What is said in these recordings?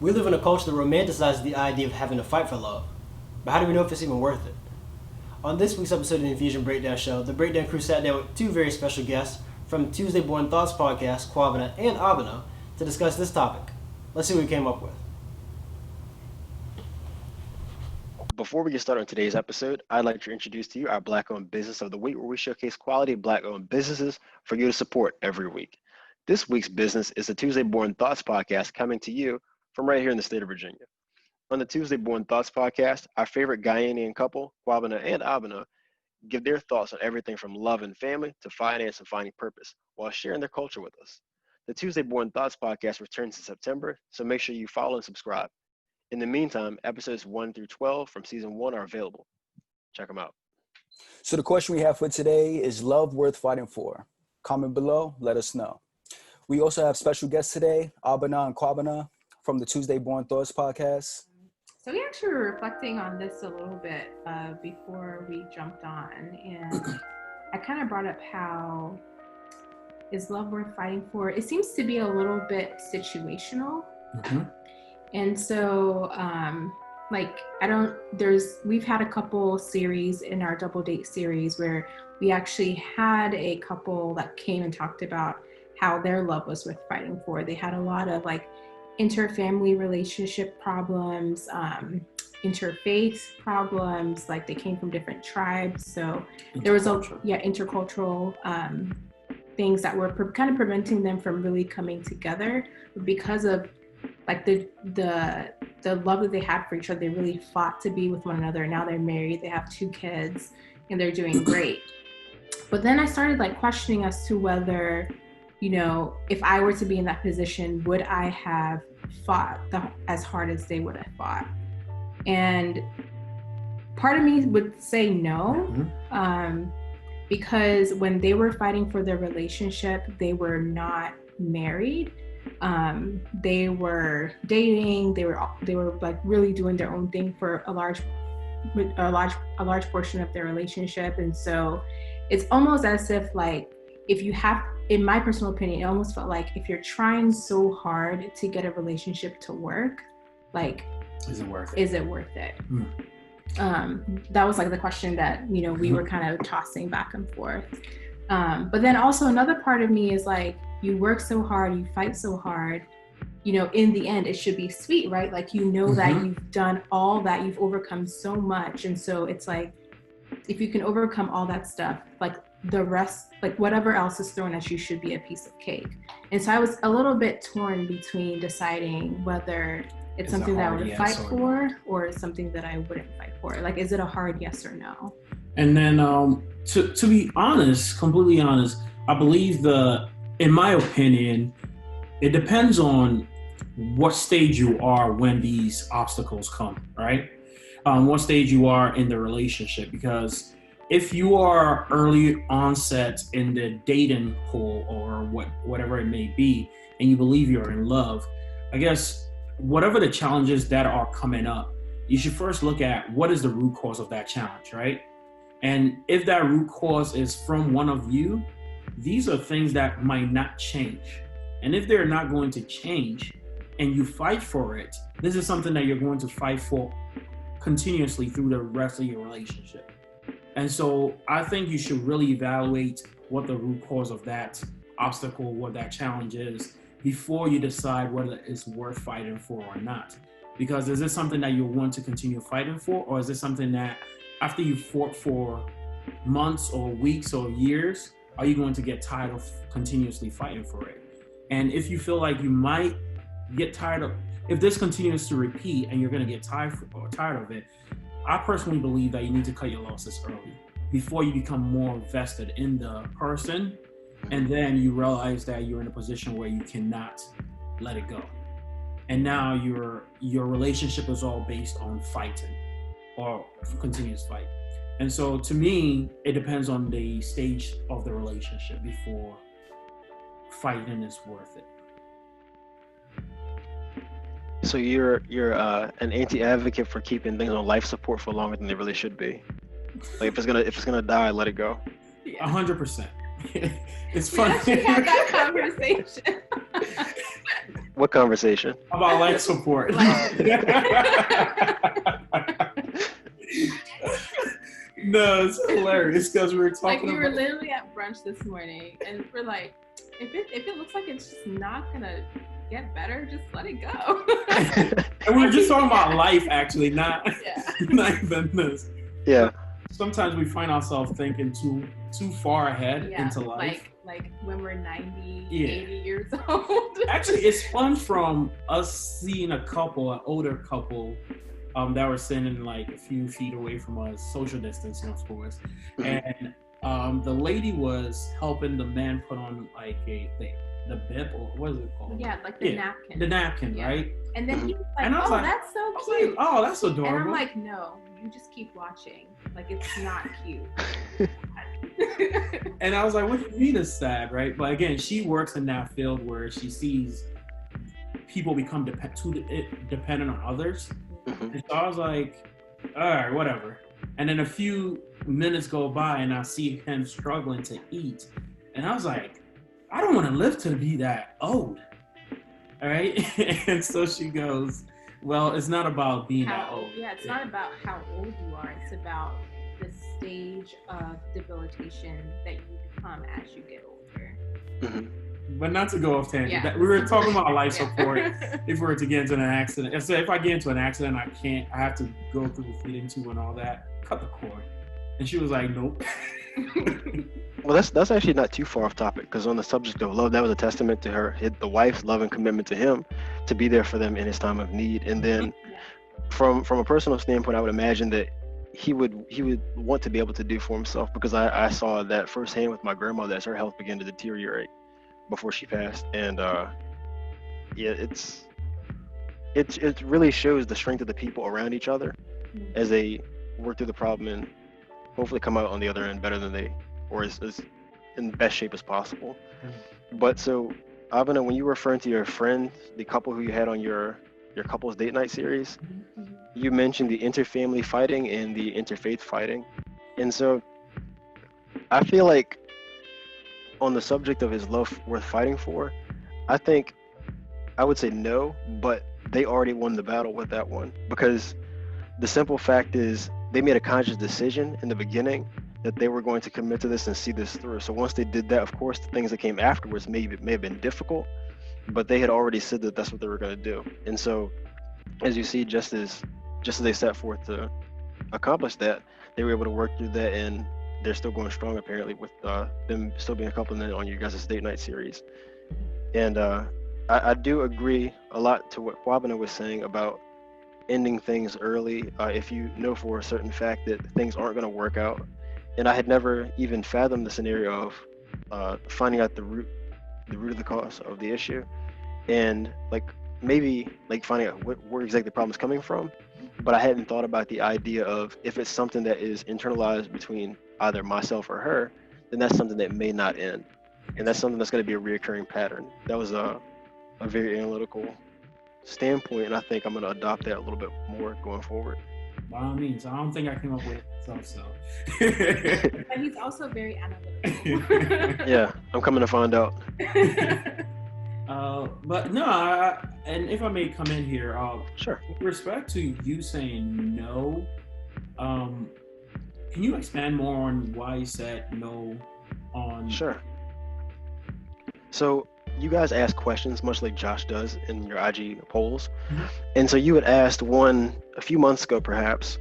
We live in a culture that romanticizes the idea of having to fight for love. But how do we know if it's even worth it? On this week's episode of the Infusion Breakdown Show, the Breakdown crew sat down with two very special guests from Tuesday Born Thoughts podcast, Kwabena and Abena, to discuss this topic. Let's see what we came up with. Before we get started on today's episode, I'd like to introduce to you our Black-owned business of the week, where we showcase quality Black-owned businesses for you to support every week. This week's business is the Tuesday Born Thoughts podcast, coming to you from right here in the state of Virginia. On the Tuesday Born Thoughts podcast, our favorite Guyanian couple, Kwabena and Abena, give their thoughts on everything from love and family to finance and finding purpose, while sharing their culture with us. The Tuesday Born Thoughts podcast returns in September, so make sure you follow and subscribe. In the meantime, episodes 1 through 12 from season 1 are available. Check them out. So the question we have for today is love worth fighting for? Comment below, let us know. We also have special guests today, Abena and Kwabena from the Tuesday Born Thoughts podcast. So we actually were reflecting on this a little bit before we jumped on, and I kind of brought up how is love worth fighting for? It seems to be a little bit situational. Mm-hmm. And so, we've had a couple series in our double date series where we actually had a couple that came and talked about how their love was worth fighting for. They had a lot of inter-family relationship problems, interfaith problems, like they came from different tribes. So there was intercultural things that were kind of preventing them from really coming together because of the love that they had for each other. They really fought to be with one another. Now they're married, they have 2 kids, and they're doing great. But then I started questioning as to whether, if I were to be in that position, would I have fought as hard as they would have fought? And part of me would say no, because when they were fighting for their relationship, they were not married. They were dating. They were really doing their own thing for a large portion of their relationship. And so it's almost as if if you have, in my personal opinion, it almost felt like if you're trying so hard to get a relationship to work, is it worth it? Is it worth it? That was the question that, we were kind of tossing back and forth. But then also another part of me is you work so hard, you fight so hard, in the end, it should be sweet, right? that you've done all that, you've overcome so much. And so it's if you can overcome all that stuff, the rest, whatever else is thrown at you should be a piece of cake. And so I was a little bit torn between deciding whether it's something that I would fight for or something that I wouldn't fight for. Is it a hard yes or no? And then to be honest, completely honest, I believe in my opinion, it depends on what stage you are when these obstacles come, right? What stage you are in the relationship. Because if you are early onset in the dating pool or whatever it may be, and you believe you're in love, I guess whatever the challenges that are coming up, you should first look at what is the root cause of that challenge, right? And if that root cause is from one of you, these are things that might not change. And if they're not going to change and you fight for it, this is something that you're going to fight for continuously through the rest of your relationship. And so I think you should really evaluate what the root cause of that obstacle, what that challenge is, before you decide whether it's worth fighting for or not. Because is this something that you want to continue fighting for, or is this something that after you fought for months or weeks or years, are you going to get tired of continuously fighting for it? And if you feel like you might get tired of, if this continues to repeat and you're going to get tired of it, I personally believe that you need to cut your losses early before you become more vested in the person. And then you realize that you're in a position where you cannot let it go. And now your relationship is all based on fighting or continuous fight. And so to me, it depends on the stage of the relationship before fighting is worth it. So you're an anti-advocate for keeping things on life support for longer than they really should be. If it's gonna die, let it go. 100%. It's funny. We actually had that conversation. What conversation? About life support. No, it's hilarious because we were talking Like we were about... literally at brunch this morning, and we're like, if it looks like it's just not gonna get better, just let it go. And we were just talking about life, actually, not Yeah. even this. Yeah. Sometimes we find ourselves thinking too far ahead into life. Like when we're 90, Yeah. 80 years old. Actually, it spun from us seeing a couple, an older couple, that were sitting like a few feet away from us, social distancing, of course. Mhm. And the lady was helping the man put on like the bib, or what is it called? Yeah, like the napkin. The napkin, Yeah. right? And then he was like, And I was oh, like- that's so I was cute. like, oh, that's adorable. And I'm like, no, you just keep watching. Like, it's not cute. And I was like, what do you mean it's sad, right? But again, she works in that field where she sees people become too dependent on others. Mhm. And so I was like, all right, whatever. And then a few minutes go by and I see him struggling to eat. And I was like, I don't want to live to be that old. All right. And so she goes, well, it's not about being that old. Yeah, it's not about how old you are. It's about the stage of debilitation that you become as you get older. Mhm. But not to go off tangent. Yeah. We were talking about life Yeah. support. If we were to get into an accident, so if I get into an accident, I have to go through the feeding tube and all that. Cut the cord. And she was like, nope. Well, that's actually not too far off topic, because on the subject of love, that was a testament to her, the wife's love and commitment to him to be there for them in his time of need. And then Yeah. from a personal standpoint, I would imagine that he would want to be able to do for himself, because I saw that firsthand with my grandmother as her health began to deteriorate before she passed. And yeah, it really shows the strength of the people around each other as they work through the problem and hopefully come out on the other end better than they, or as in the best shape as possible. But so, Abena, when you were referring to your friend, the couple who you had on your couples date night series, you mentioned the interfamily fighting and the interfaith fighting. And so I feel like on the subject of is love worth fighting for, I think I would say no, but they already won the battle with that one, because the simple fact is they made a conscious decision in the beginning that they were going to commit to this and see this through. So once they did that, of course, the things that came afterwards may have been difficult, but they had already said that that's what they were going to do. And so, as you see, just as they set forth to accomplish that, they were able to work through that, and they're still going strong apparently with them still being a couple on your guys' date night series. And I do agree a lot to what Kwabena was saying about ending things early if you know for a certain fact that things aren't going to work out. And I had never even fathomed the scenario of finding out the root of the cause of the issue, and maybe finding out where exactly the problem is coming from. But I hadn't thought about the idea of if it's something that is internalized between either myself or her, then that's something that may not end, and that's something that's going to be a reoccurring pattern. That was a very analytical standpoint, and I think I'm going to adopt that a little bit more going forward. By all means, I don't think I came up with it so. But he's also very analytical. Yeah, I'm coming to find out. But no, and if I may come in here, Sure. with respect to you saying no, can you expand more on why you said no on? Sure. So you guys ask questions much like Josh does in your IG polls. Mhm. And so you had asked one a few months ago perhaps,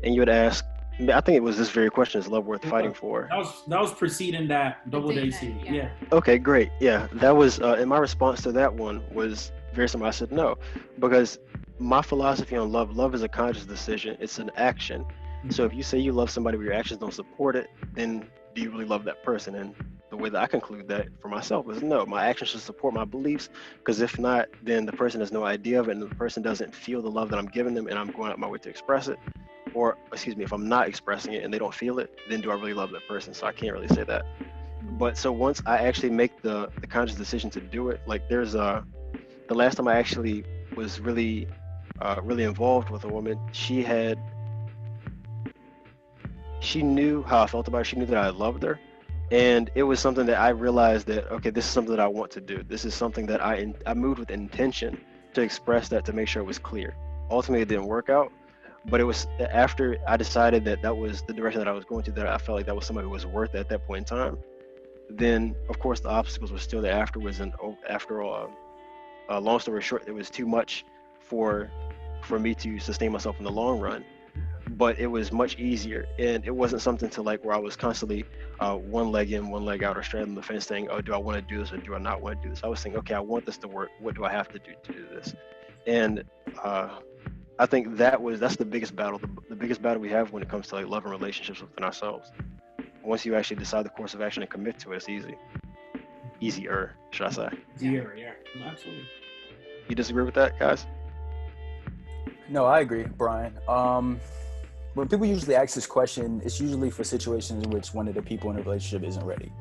and you had asked, I think it was this very question, is love worth fighting for? That was preceding that double date day night, series. yeah. Yeah. Okay, great. Yeah, that was, and my response to that one was very similar. I said no, because my philosophy on love is a conscious decision. It's an action. So if you say you love somebody but your actions don't support it, then do you really love that person? And the way that I conclude that for myself is no, my actions should support my beliefs, because if not, then the person has no idea of it, and the person doesn't feel the love that I'm giving them and I'm going out my way to express it. Or, excuse me, if I'm not expressing it and they don't feel it, then do I really love that person? So I can't really say that. But so once I actually make the conscious decision to do it, like there's the last time I actually was really involved with a woman, she knew how I felt about her. She knew that I loved her. And it was something that I realized that, okay, this is something that I want to do. This is something that I moved with intention to express that, to make sure it was clear. Ultimately, it didn't work out, but it was after I decided that that was the direction that I was going to, that I felt like that was somebody who was worth it at that point in time. Then, of course, the obstacles were still there afterwards. And after all, long story short, it was too much for me to sustain myself in the long run. But it was much easier, and it wasn't something to like where I was constantly one leg in, one leg out, or straddling the fence saying, oh, do I want to do this or do I not want to do this? I was saying, okay, I want this to work. What do I have to do this? And I think that's the biggest battle. The biggest battle we have when it comes to like love and relationships within ourselves. Once you actually decide the course of action and commit to it, it's easy. Easier, should I say. Yeah, no, absolutely. You disagree with that, guys? No, I agree, Brian. When people usually ask this question, it's usually for situations in which one of the people in the relationship isn't ready.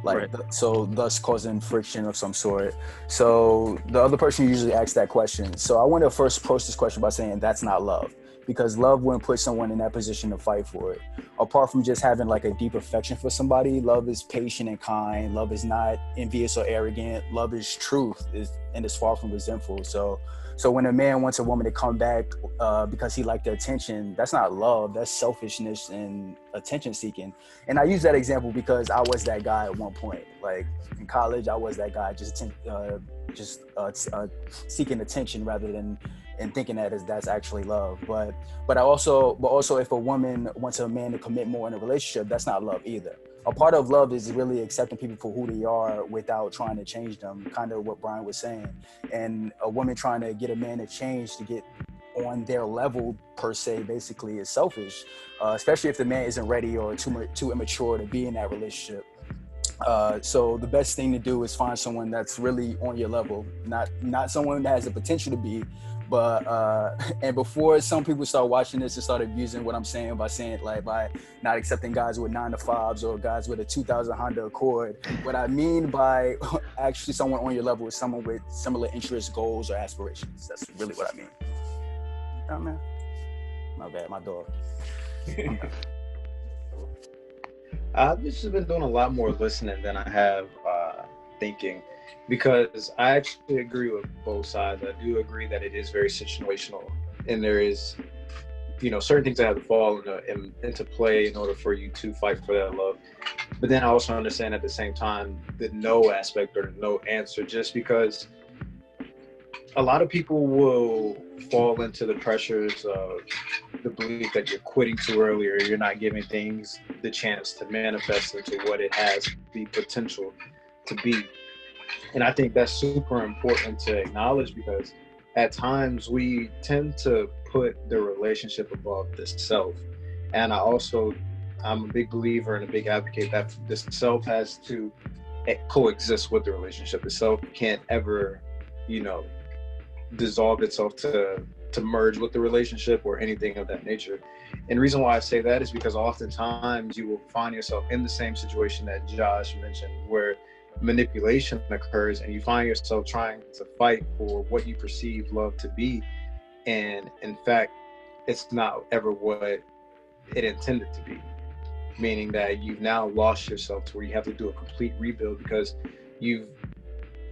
Like, right. So thus causing friction of some sort. So the other person usually asks that question. So I want to first approach this question by saying that's not love, because love wouldn't put someone in that position to fight for it. Apart from just having like a deep affection for somebody, love is patient and kind. Love is not envious or arrogant. Love is truth, and it's far from resentful. So when a man wants a woman to come back because he liked the attention, that's not love. That's selfishness and attention seeking. And I use that example because I was that guy at one point. Like in college, I was that guy just seeking attention rather than and thinking that's actually love. But also if a woman wants a man to commit more in a relationship, that's not love either. A part of love is really accepting people for who they are without trying to change them, kind of what Brian was saying. And a woman trying to get a man to change to get on their level per se basically is selfish, especially if the man isn't ready or too immature to be in that relationship. So the best thing to do is find someone that's really on your level, not someone that has the potential to be, but and before some people start watching this and start abusing what I'm saying by not accepting guys with 9-to-5s or guys with a 2000 Honda Accord, what I mean by actually someone on your level is someone with similar interests, goals, or aspirations. That's really what I mean. Oh man, my bad, my dog. I've just been doing a lot more listening than I have thinking, because I actually agree with both sides. I do agree that it is very situational, and there is, certain things that have to fall into play in order for you to fight for that love. But then I also understand at the same time the no aspect or the no answer, just because a lot of people will fall into the pressures of the belief that you're quitting too early, or you're not giving things the chance to manifest into what it has the potential to be. And I think that's super important to acknowledge, because at times we tend to put the relationship above the self. And I'm a big believer and a big advocate that the self has to coexist with the relationship. The self can't ever, dissolve itself to merge with the relationship or anything of that nature. And the reason why I say that is because oftentimes you will find yourself in the same situation that Josh mentioned, where manipulation occurs and you find yourself trying to fight for what you perceive love to be. And in fact, it's not ever what it intended to be, meaning that you've now lost yourself to where you have to do a complete rebuild, because you've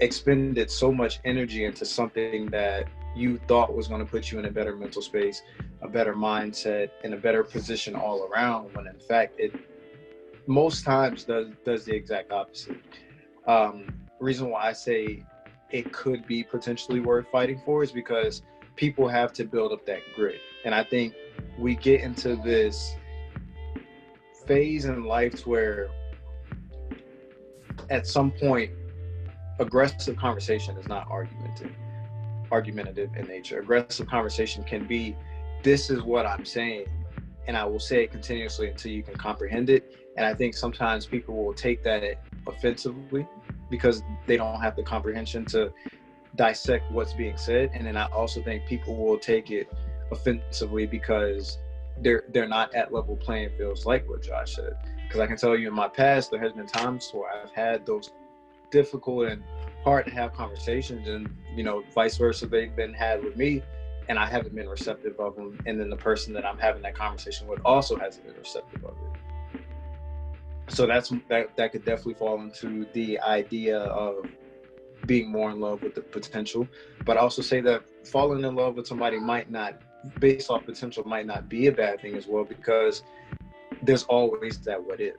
expended so much energy into something that you thought was going to put you in a better mental space, a better mindset, and a better position all around, when in fact it most times does the exact opposite. Reason why I say it could be potentially worth fighting for is because people have to build up that grit. And I think we get into this phase in life where at some point aggressive conversation is not argumentative in nature. Aggressive conversation can be, this is what I'm saying, and I will say it continuously until you can comprehend it. And I think sometimes people will take that offensively because they don't have the comprehension to dissect what's being said. And then I also think people will take it offensively because they're not at level playing fields, like what Josh said. Because I can tell you in my past, there has been times where I've had those difficult and hard to have conversations, and vice versa, they've been had with me and I haven't been receptive of them, and then the person that I'm having that conversation with also hasn't been receptive of it. So that could definitely fall into the idea of being more in love with the potential. But I also say that falling in love with somebody might not, based off potential, might not be a bad thing as well, because there's always that what if.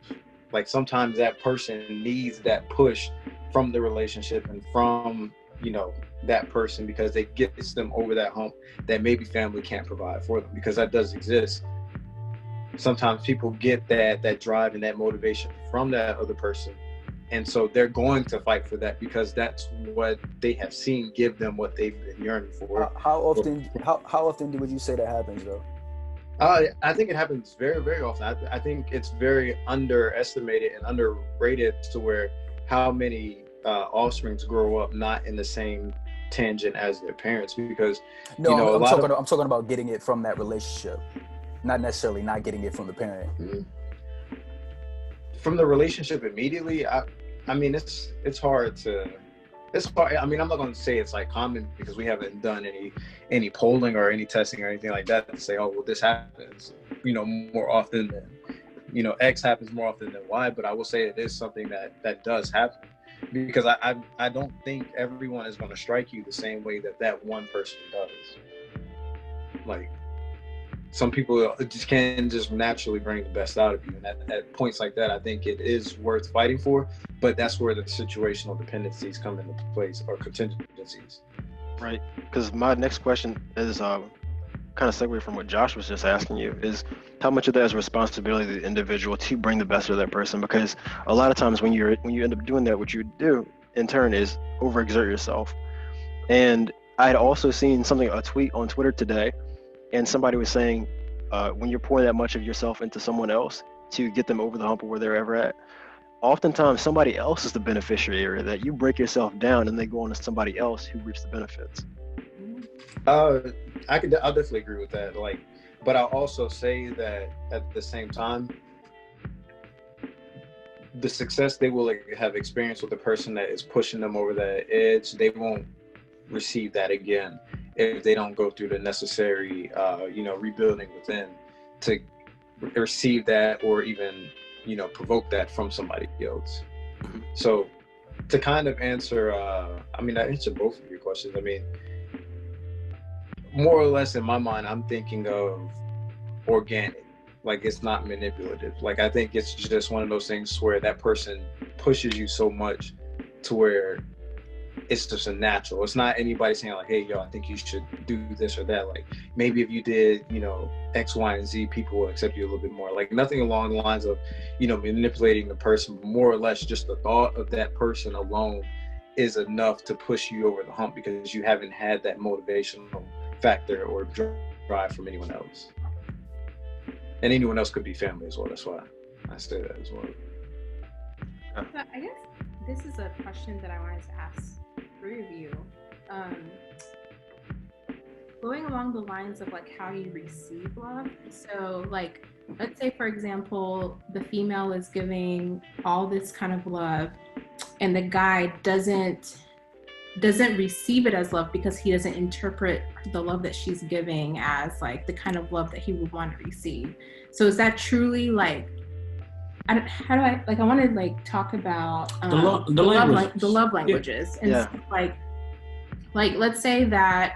Like sometimes that person needs that push from the relationship and from, you know, that person, because it gets them over that hump that maybe family can't provide for them, because that does exist. Sometimes people get that drive and that motivation from that other person, and so they're going to fight for that because that's what they have seen give them what they've been yearning for. How often would you say that happens though? I think it happens very, very often. I think it's very underestimated and underrated to where how many offsprings grow up not in the same tangent as their parents, because No, you know, I'm talking about getting it from that relationship, not necessarily not getting it from the parent. From the relationship immediately. I mean, it's hard. I mean, I'm not going to say it's like common, because we haven't done any polling or any testing or anything like that to say, oh, well, this happens, you know, more often than, you know, X happens more often than Y. But I will say it is something that does happen, because I don't think everyone is going to strike you the same way that one person does. Like, some people just can't just naturally bring the best out of you. And at points like that, I think it is worth fighting for. But that's where the situational dependencies come into place, or contingencies. Right. Because my next question is kind of segue from what Josh was just asking you, is how much of that is responsibility of the individual to bring the best of that person? Because a lot of times when you end up doing that, what you do in turn is overexert yourself. And I had also seen a tweet on Twitter today, and somebody was saying, when you're pouring that much of yourself into someone else to get them over the hump of where they're ever at, oftentimes somebody else is the beneficiary, that you break yourself down and they go on to somebody else who reaps the benefits. I'll definitely agree with that. Like, but I'll also say that at the same time, the success they will have experienced with the person that is pushing them over that edge, they won't receive that again if they don't go through the necessary, rebuilding within to receive that, or even, you know, provoke that from somebody else. So to kind of answer, I answered both of your questions. I mean, more or less in my mind, I'm thinking of organic, like it's not manipulative. Like, I think it's just one of those things where that person pushes you so much to where it's just a natural. It's not anybody saying like, hey, yo, I think you should do this or that. Like, maybe if you did, you know, X, Y, and Z, people will accept you a little bit more. Like, nothing along the lines of, you know, manipulating the person. More or less just the thought of that person alone is enough to push you over the hump, because you haven't had that motivational factor or drive from anyone else. And anyone else could be family as well. That's why I say that as well. So I guess this is a question that I wanted to ask three of you. Going along the lines of like how you receive love. So like, let's say for example, the female is giving all this kind of love and the guy doesn't receive it as love, because he doesn't interpret the love that she's giving as like the kind of love that he would want to receive. So is that truly like, I want to like talk about the love languages. And yeah. Like let's say that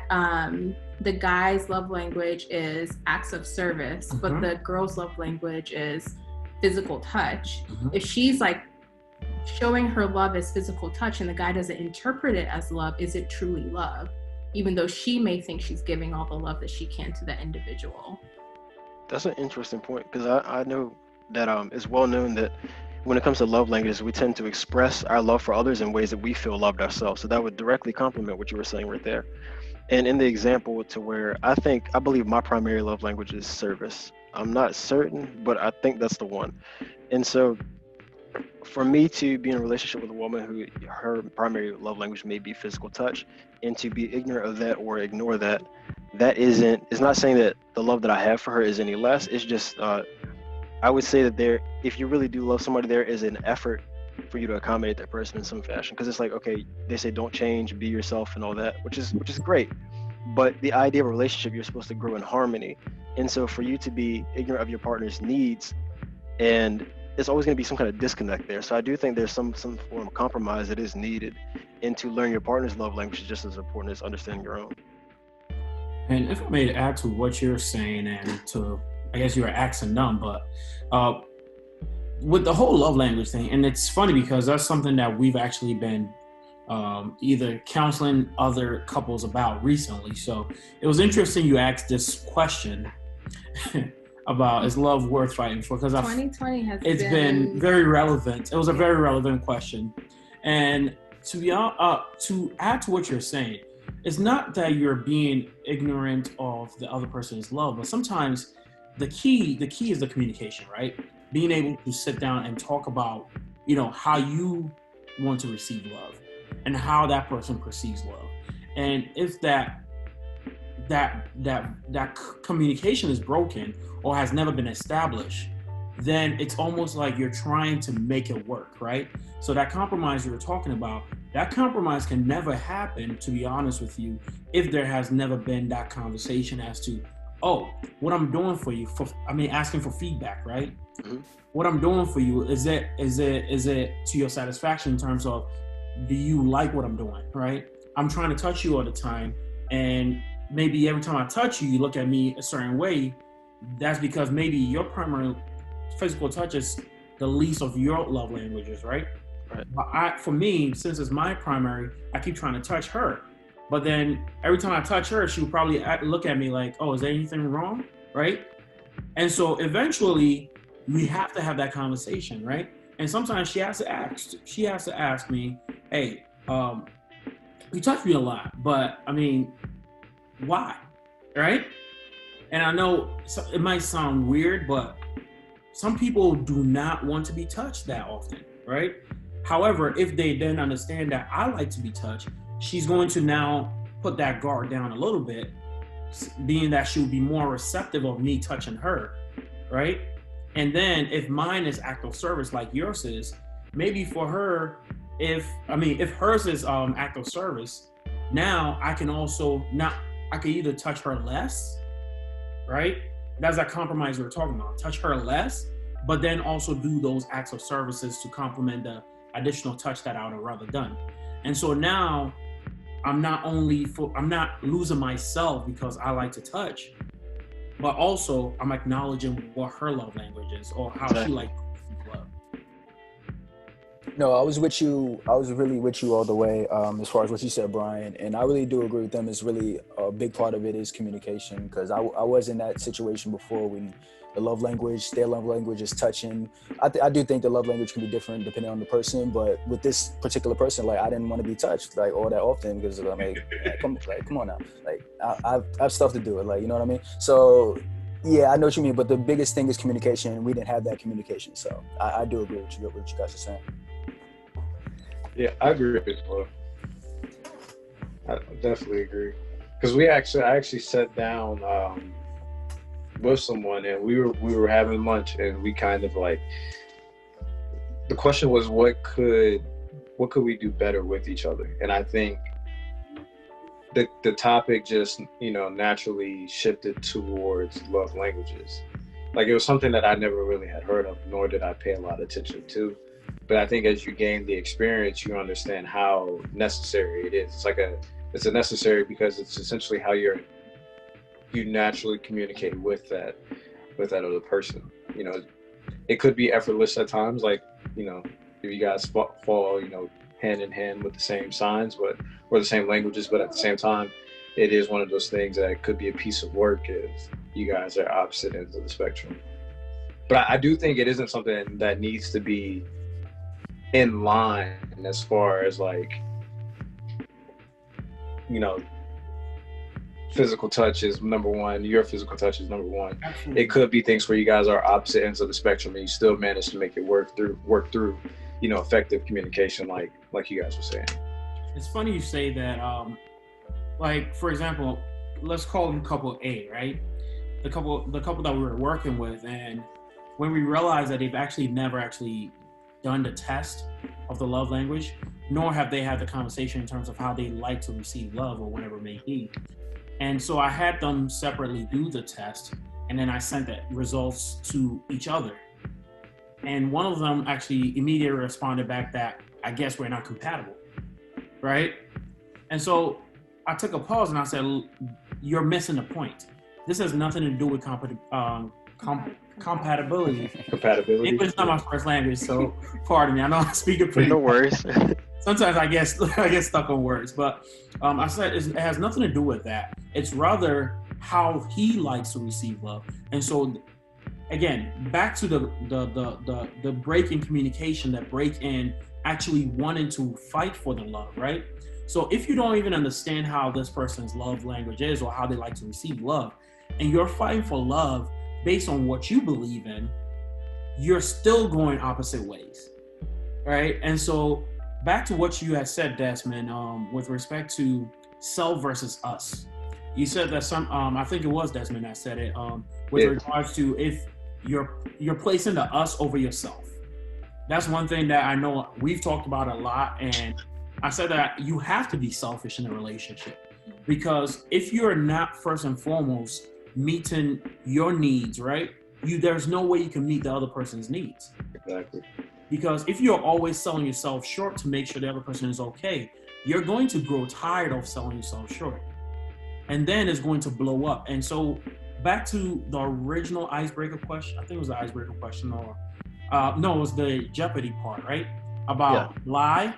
the guy's love language is acts of service, but the girl's love language is physical touch. If she's like showing her love as physical touch and the guy doesn't interpret it as love, is it truly love? Even though she may think she's giving all the love that she can to that individual. That's an interesting point, because I know that it's well known that when it comes to love languages, we tend to express our love for others in ways that we feel loved ourselves. So that would directly complement what you were saying right there. And in the example to where I believe my primary love language is service. I'm not certain, but I think that's the one. And so for me to be in a relationship with a woman who her primary love language may be physical touch, and to be ignorant of that or ignore that, it's not saying that the love that I have for her is any less. It's just, I would say that if you really do love somebody, there is an effort for you to accommodate that person in some fashion. Because it's like, okay, they say don't change, be yourself and all that, which is great. But the idea of a relationship, you're supposed to grow in harmony. And so for you to be ignorant of your partner's needs and it's always going to be some kind of disconnect there. So I do think there's some form of compromise that is needed, and to learn your partner's love language is just as important as understanding your own. And if I may add to what you're saying, and to, I guess you were asking them, but with the whole love language thing, and it's funny because that's something that we've actually been either counseling other couples about recently. So it was interesting you asked this question about, is love worth fighting for? Because 2020 has been very relevant. It was a very relevant question. And to be to add to what you're saying, it's not that you're being ignorant of the other person's love, but sometimes the key is the communication, right? Being able to sit down and talk about, how you want to receive love and how that person perceives love. And if that communication is broken or has never been established, then it's almost like you're trying to make it work, right? So that compromise you were talking about, that compromise can never happen, to be honest with you, if there has never been that conversation as to, oh, what I'm doing for you, asking for feedback, right? Mm-hmm. What I'm doing for you, is it to your satisfaction in terms of, do you like what I'm doing, right? I'm trying to touch you all the time, and maybe every time I touch you, you look at me a certain way. That's because maybe your primary physical touch is the least of your love languages, right? Right. But for me, since it's my primary, I keep trying to touch her. But then every time I touch her, she would probably look at me like, oh, is there anything wrong, right? And so eventually, we have to have that conversation, right? And sometimes she has to ask me, hey, you touch me a lot, but why, right? And I know it might sound weird, but some people do not want to be touched that often, right? However, if they then understand that I like to be touched, she's going to now put that guard down a little bit, being that she will be more receptive of me touching her, right? And then if mine is act of service like yours is, maybe for her, if hers is act of service, now I can either touch her less, right? That's that compromise we were talking about. Touch her less, but then also do those acts of services to complement the additional touch that I would have rather done. And so now I'm not losing myself because I like to touch, but also I'm acknowledging what her love language is or how she likes love. No, I was really with you all the way as far as what you said, Brian. And I really do agree with them. It's really a big part of it is communication, because I was in that situation before when their love language is touching. I do think the love language can be different depending on the person, but with this particular person, like, I didn't want to be touched like all that often because I'm like, come on now, like I have stuff to do, like, you know what I mean? So yeah, I know what you mean, but the biggest thing is communication. We didn't have that communication, so I do agree with what you guys are saying. Yeah, I agree with you. I definitely agree, because I actually sat down with someone, and we were having lunch, and we kind of like, the question was, what could we do better with each other? And I think the topic just naturally shifted towards love languages. Like, it was something that I never really had heard of, nor did I pay a lot of attention to. But I think as you gain the experience, you understand how necessary it is. It's a necessary because it's essentially how you naturally communicate with that other person. It could be effortless at times, like, if you guys fall, hand in hand with the same signs, or the same languages, but at the same time, it is one of those things that could be a piece of work if you guys are opposite ends of the spectrum. But I do think it isn't something that needs to be in line as far as like, physical touch is number one, your physical touch is number one. Absolutely. It could be things where you guys are opposite ends of the spectrum and you still manage to make it work through effective communication, like you guys were saying. It's funny you say that. Like, for example, let's call them couple A, right? The couple that we were working with, and when we realized that they've actually never done the test of the love language, nor have they had the conversation in terms of how they like to receive love or whatever it may be. And so I had them separately do the test, and then I sent the results to each other. and one of them actually immediately responded back that I guess we're not compatible, right? And so I took a pause and I said, you're missing the point. This has nothing to do with compatibility. Compatibility. English is not my first language, so pardon me. I know I'm speaking pretty. No worries. Sometimes I get stuck on words, but I said it has nothing to do with that. It's rather how he likes to receive love. And so, again, back to the break in communication, that break in actually wanting to fight for the love, right? So if you don't even understand how this person's love language is or how they like to receive love, and you're fighting for love based on what you believe in, you're still going opposite ways, right? And so back to what you had said, Desmond, with respect to self versus us. You said that I think it was Desmond that said it, with regards to if you're placing the us over yourself. That's one thing that I know we've talked about a lot, and I said that you have to be selfish in a relationship, because if you're not first and foremost meeting your needs, right? There's no way you can meet the other person's needs. Exactly. Because if you're always selling yourself short to make sure the other person is okay, you're going to grow tired of selling yourself short. And then it's going to blow up. And so back to the original icebreaker question, I think it was the icebreaker question, or no, it was the Jeopardy part, right? About lie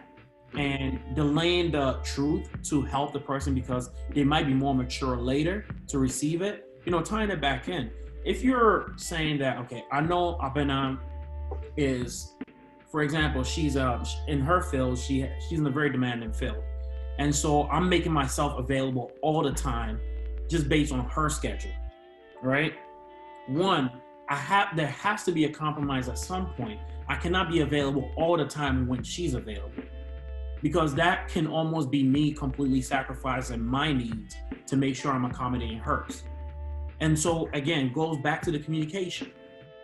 and delaying the truth to help the person because they might be more mature later to receive it. You know, tying it back in. If you're saying that, okay, I know Abena is, for example, she's in her field, she's in a very demanding field. And so I'm making myself available all the time just based on her schedule, right? One, there has to be a compromise at some point. I cannot be available all the time when she's available, because that can almost be me completely sacrificing my needs to make sure I'm accommodating hers. And so again, goes back to the communication.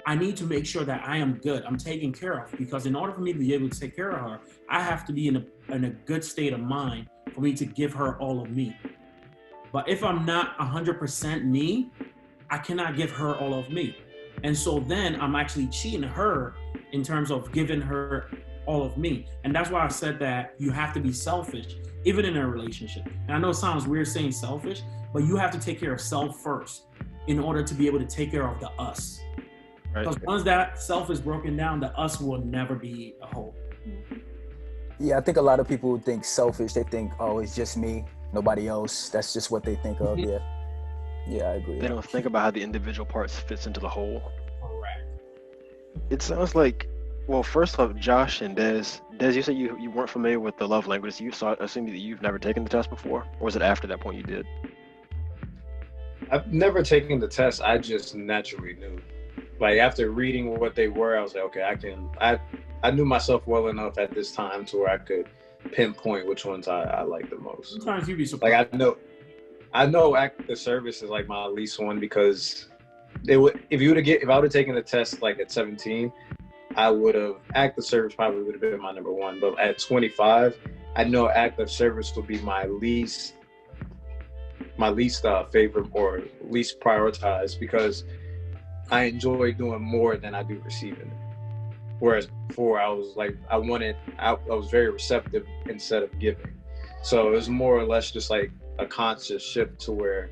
I need to make sure that I am good, I'm taken care of, because in order for me to be able to take care of her, I have to be in a good state of mind for me to give her all of me. But if I'm not 100% me, I cannot give her all of me. And so then I'm actually cheating her in terms of giving her all of me. And that's why I said that you have to be selfish, even in a relationship. And I know it sounds weird saying selfish, but you have to take care of self first in order to be able to take care of the us. Right. Because once that self is broken down, the us will never be a whole. Yeah, I think a lot of people think selfish. They think, oh, it's just me, nobody else. That's just what they think of. Yeah, I agree. They don't think about how the individual parts fits into the whole. Correct. It sounds like, well, first off, Josh and Des, you said you weren't familiar with the love language. You saw, assuming that you've never taken the test before, or was it after that point you did? I've never taken the test. I just naturally knew. Like after reading what they were, I was like, okay, I knew myself well enough at this time to where I could pinpoint which ones I like the most. Sometimes you'd be surprised. Like I know act of service is like my least one, because if I would have taken the test like at 17, I would have act of service probably would have been my number one. But at 25, I know act of service would be my least favorite or least prioritized, because I enjoy doing more than I do receiving. Whereas before I was like, I was very receptive instead of giving. So it was more or less just like a conscious shift to where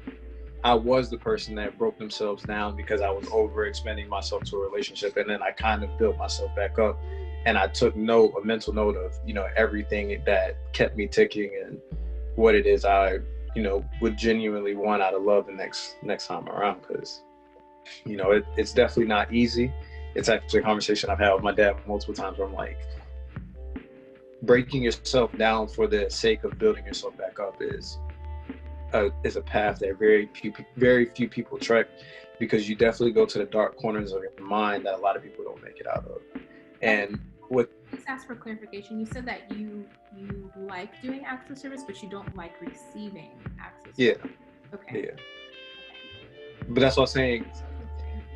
I was the person that broke themselves down because I was overexpending myself to a relationship. And then I kind of built myself back up, and I took a mental note of, everything that kept me ticking and what it is I, would genuinely want out of love the next time around. Because, it's definitely not easy. It's actually a conversation I've had with my dad multiple times where I'm like, breaking yourself down for the sake of building yourself back up is a path that very few people trek, because you definitely go to the dark corners of your mind that a lot of people don't make it out of. And just ask for clarification. You said that you like doing acts of service, but you don't like receiving acts of service. Yeah. Okay. Yeah. But that's what I'm saying.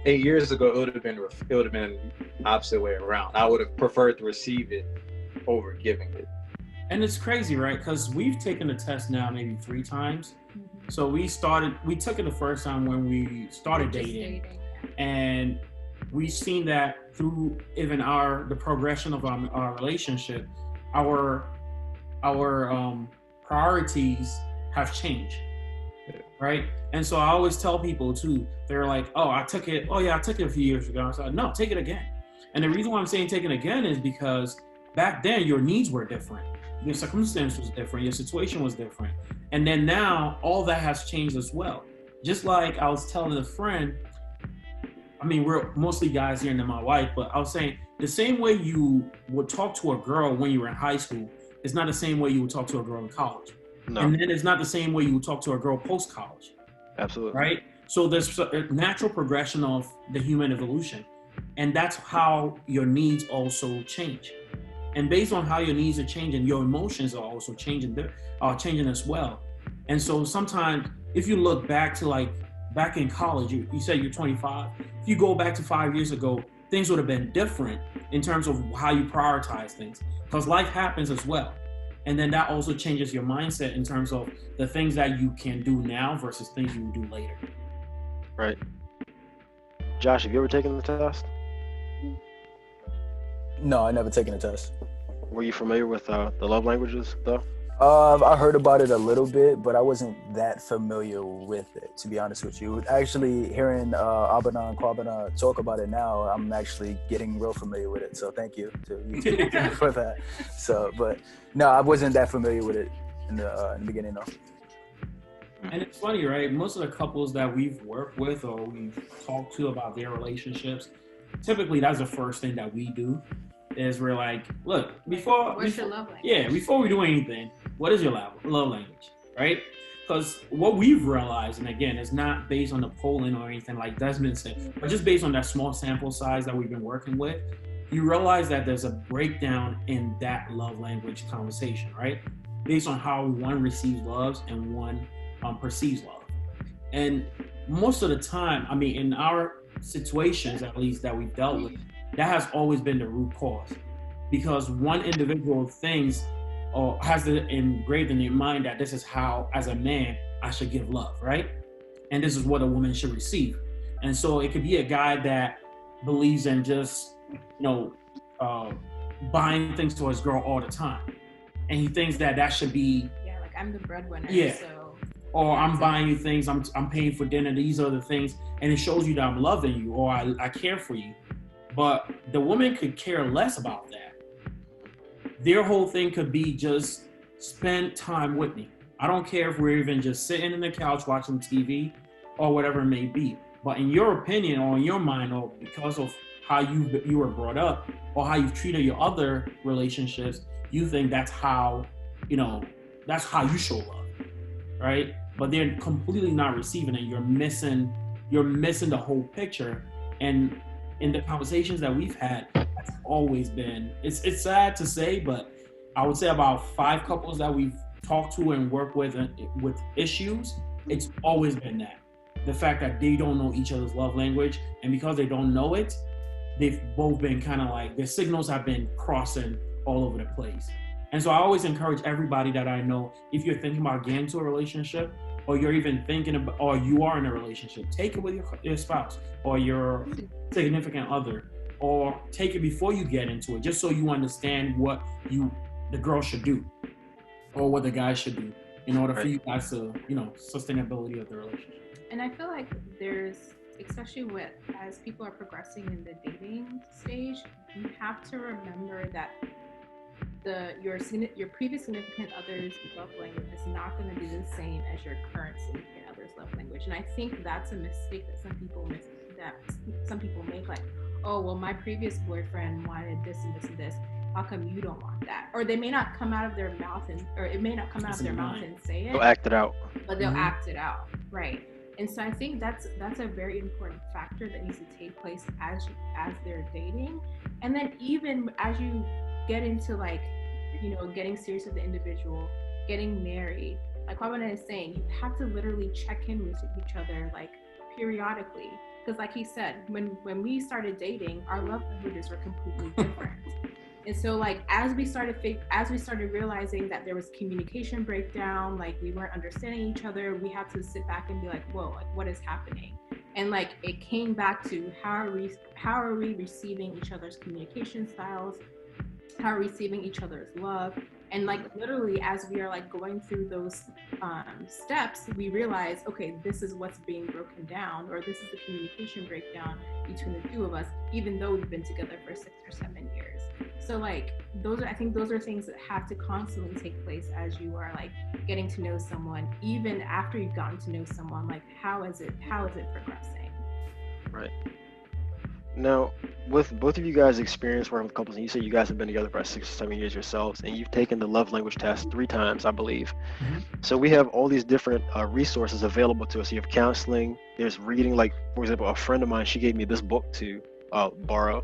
8 years ago, it would have been opposite way around. I would have preferred to receive it over giving it. And it's crazy, right? Because we've taken the test now maybe 3 times. Mm-hmm. So we took it the first time when we started dating. And we've seen that through even the progression of our relationship, our priorities have changed, right? And so I always tell people too, they're like, oh, I took it a few years ago. I said, no, take it again. And the reason why I'm saying take it again is because back then your needs were different, your circumstance was different, your situation was different. And then now all that has changed as well. Just like I was telling a friend, I mean, we're mostly guys here and then my wife, but I was saying the same way you would talk to a girl when you were in high school is not the same way you would talk to a girl in college. No. And then it's not the same way you would talk to a girl post-college. Absolutely. Right? So there's a natural progression of the human evolution. And that's how your needs also change. And based on how your needs are changing, your emotions are also changing as well. And so sometimes if you look back to back in college, you said you're 25. If you go back to 5 years ago, things would have been different in terms of how you prioritize things, because life happens as well. And then that also changes your mindset in terms of the things that you can do now versus things you will do later. Right. Josh, have you ever taken the test? No, I never taken a test. Were you familiar with the love languages though? I heard about it a little bit, but I wasn't that familiar with it, to be honest with you. Actually, hearing Abena and Kwabena talk about it now, I'm actually getting real familiar with it. So thank you to you for that. So, but no, I wasn't that familiar with it in the beginning, though. And it's funny, right? Most of the couples that we've worked with or we've talked to about their relationships, typically that's the first thing that we do. Is we're like, look, before we do anything, what is your love language, right? Because what we've realized, and again, it's not based on the polling or anything like Desmond said, but just based on that small sample size that we've been working with, you realize that there's a breakdown in that love language conversation, right? Based on how one receives love and one perceives love. And most of the time, I mean, in our situations, at least that we've dealt with, that has always been the root cause, because one individual thinks or has it engraved in their mind that this is how, as a man, I should give love, right? And this is what a woman should receive. And so it could be a guy that believes in just, buying things to his girl all the time. And he thinks that should be... Yeah, like I'm the breadwinner, so... Or I'm buying you things, I'm paying for dinner, these are the things, and it shows you that I'm loving you or I care for you. But the woman could care less about that. Their whole thing could be just spend time with me. I don't care if we're even just sitting on the couch watching TV or whatever it may be. But in your opinion or in your mind or because of how you were brought up or how you've treated your other relationships, you think that's how you show love, right? But they're completely not receiving it. You're missing the whole picture. And in the conversations that we've had, that's always been, it's sad to say, but I would say about 5 couples that we've talked to and worked with issues, it's always been that. The fact that they don't know each other's love language, and because they don't know it, they've both been kind of like, their signals have been crossing all over the place. And so I always encourage everybody that I know, if you're thinking about getting into a relationship, or you're even thinking about, or you are in a relationship, take it with your spouse or your significant other, or take it before you get into it, just so you understand what the girl should do or what the guy should do in order for you guys to, sustainability of the relationship. And I feel like there's, especially as people are progressing in the dating stage, you have to remember that your previous significant other's love language is not going to be the same as your current significant other's love language. And I think that's a mistake that some people make, like, oh, well, my previous boyfriend wanted this and this and this. How come you don't want that? Or they may not come out of their mouth and say it. They'll act it out. But they'll act it out, right? And so I think that's a very important factor that needs to take place as they're dating. And then even as you get into getting serious with the individual, getting married, like Kwabena is saying, you have to literally check in with each other periodically. Because like he said, when we started dating, our love languages were completely different. And so as we started realizing that there was communication breakdown, we weren't understanding each other, we had to sit back and be like, whoa, what is happening? And like it came back to how are we receiving each other's communication styles, how are we receiving each other's love. And like literally as we are like going through those steps, we realize, okay, this is what's being broken down, or this is the communication breakdown between the two of us, even though we've been together for 6 or 7 years. So like I think those are things that have to constantly take place as you are like getting to know someone, even after you've gotten to know someone. Like how is it progressing? Right. Now, with both of you guys' experience working with couples, and you say you guys have been together for 6 or 7 years yourselves, and you've taken the love language test 3 times, I believe. Mm-hmm. So we have all these different resources available to us. You have counseling, there's reading, like, for example, a friend of mine, she gave me this book to borrow.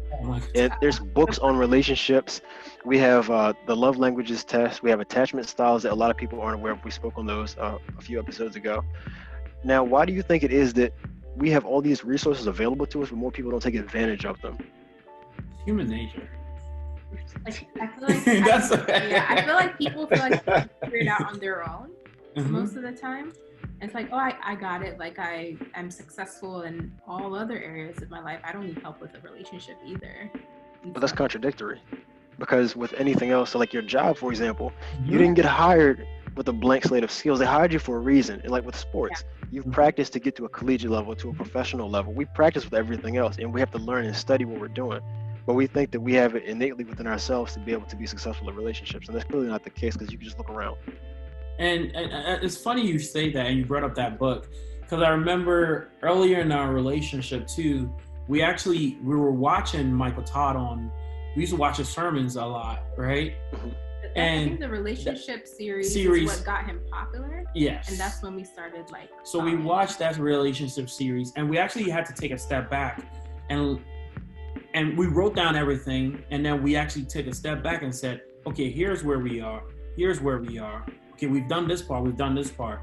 And there's books on relationships. We have the love languages test. We have attachment styles that a lot of people aren't aware of. We spoke on those a few episodes ago. Now, why do you think it is that we have all these resources available to us, but more people don't take advantage of them? Human nature. Like, I feel like people feel like they figure it out on their own most of the time. And it's like, oh, I got it. Like I'm successful in all other areas of my life. I don't need help with a relationship either. But that's contradictory, because with anything else, so like your job, for example, you didn't get hired with a blank slate of skills. They hired you for a reason. And like with sports, you've practiced to get to a collegiate level, to a professional level. We practice with everything else, and we have to learn and study what we're doing. But we think that we have it innately within ourselves to be able to be successful in relationships. And that's clearly not the case, because you can just look around. And it's funny you say that, and you brought up that book, because I remember earlier in our relationship too, we were watching Michael Todd we used to watch his sermons a lot, right? And I think the relationship series is what got him popular. Yes. And that's when we started like. So we watched that relationship series, and we actually had to take a step back, and we wrote down everything, and then we actually took a step back and said, okay, here's where we are. Okay, we've done this part.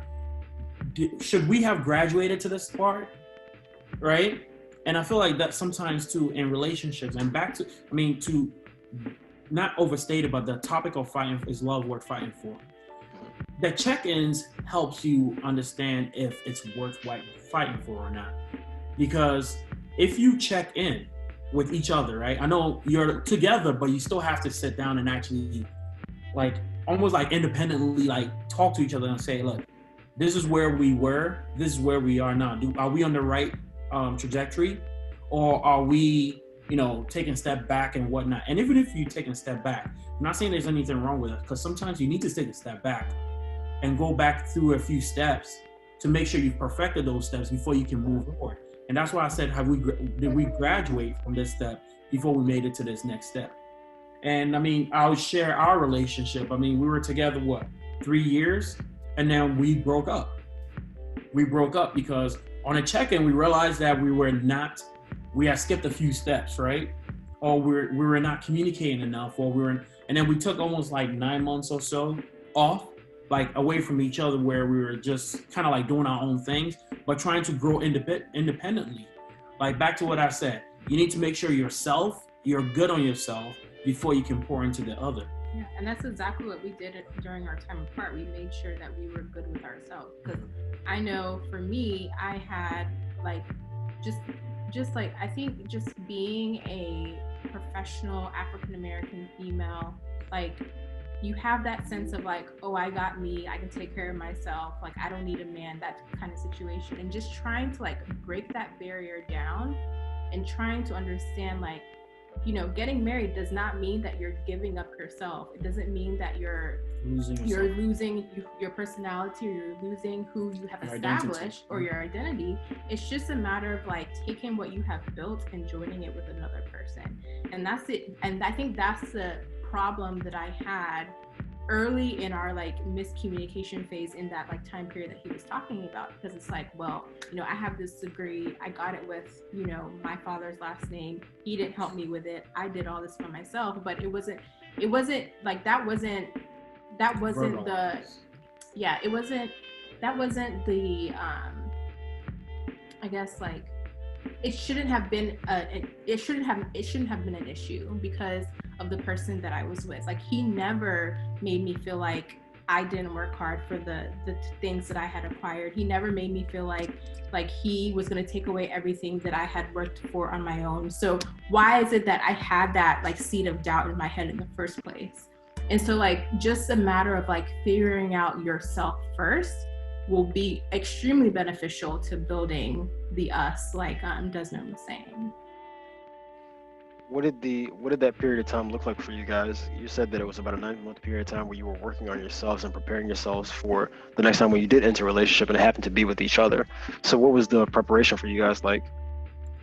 Should we have graduated to this part? Right? And I feel like that sometimes too in relationships, and to not overstate it, but the topic of fighting is love worth fighting for. The check-ins helps you understand if it's worth fighting for or not. Because if you check in with each other, right? I know you're together, but you still have to sit down and actually like almost like independently like talk to each other and say, look, this is where we were, this is where we are now. Are we on the right trajectory, or are we, taking a step back and whatnot? And even if you take a step back, I'm not saying there's anything wrong with it, because sometimes you need to take a step back and go back through a few steps to make sure you've perfected those steps before you can move forward. And that's why I said, did we graduate from this step before we made it to this next step? And I'll share our relationship. We were together, 3 years? And then we broke up. We broke up because on a check-in, we realized that we had skipped a few steps, right? Or we were not communicating enough, and then we took almost like 9 months or so off, like away from each other, where we were just kind of like doing our own things, but trying to grow independently. Like back to what I said, you need to make sure you're good on yourself before you can pour into the other. Yeah, and that's exactly what we did during our time apart. We made sure that we were good with ourselves. Because I know for me, I had like just like I think just being a professional African-American female, like you have that sense of like, oh, I got me, I can take care of myself, like I don't need a man, that kind of situation. And just trying to like break that barrier down and trying to understand like, getting married does not mean that you're giving up yourself. It doesn't mean that you're losing your personality, or you're losing who you have established or your identity. It's just a matter of like taking what you have built and joining it with another person. And that's it. And I think that's the problem that I had early in our like miscommunication phase in that like time period that he was talking about, because it's like, well, I have this degree, I got it with my father's last name, he didn't help me with it, I did all this for myself. But it wasn't like that wasn't the I guess like it shouldn't have been an issue because of the person that I was with. Like he never made me feel like I didn't work hard for the things that I had acquired. He never made me feel like he was going to take away everything that I had worked for on my own. So why is it that I had that like seed of doubt in my head in the first place? And so like just a matter of like figuring out yourself first will be extremely beneficial to building the us, like Desmond was saying. What did that period of time look like for you guys? You said that it was about a 9-month period of time where you were working on yourselves and preparing yourselves for the next time when you did enter a relationship, and it happened to be with each other. So what was the preparation for you guys like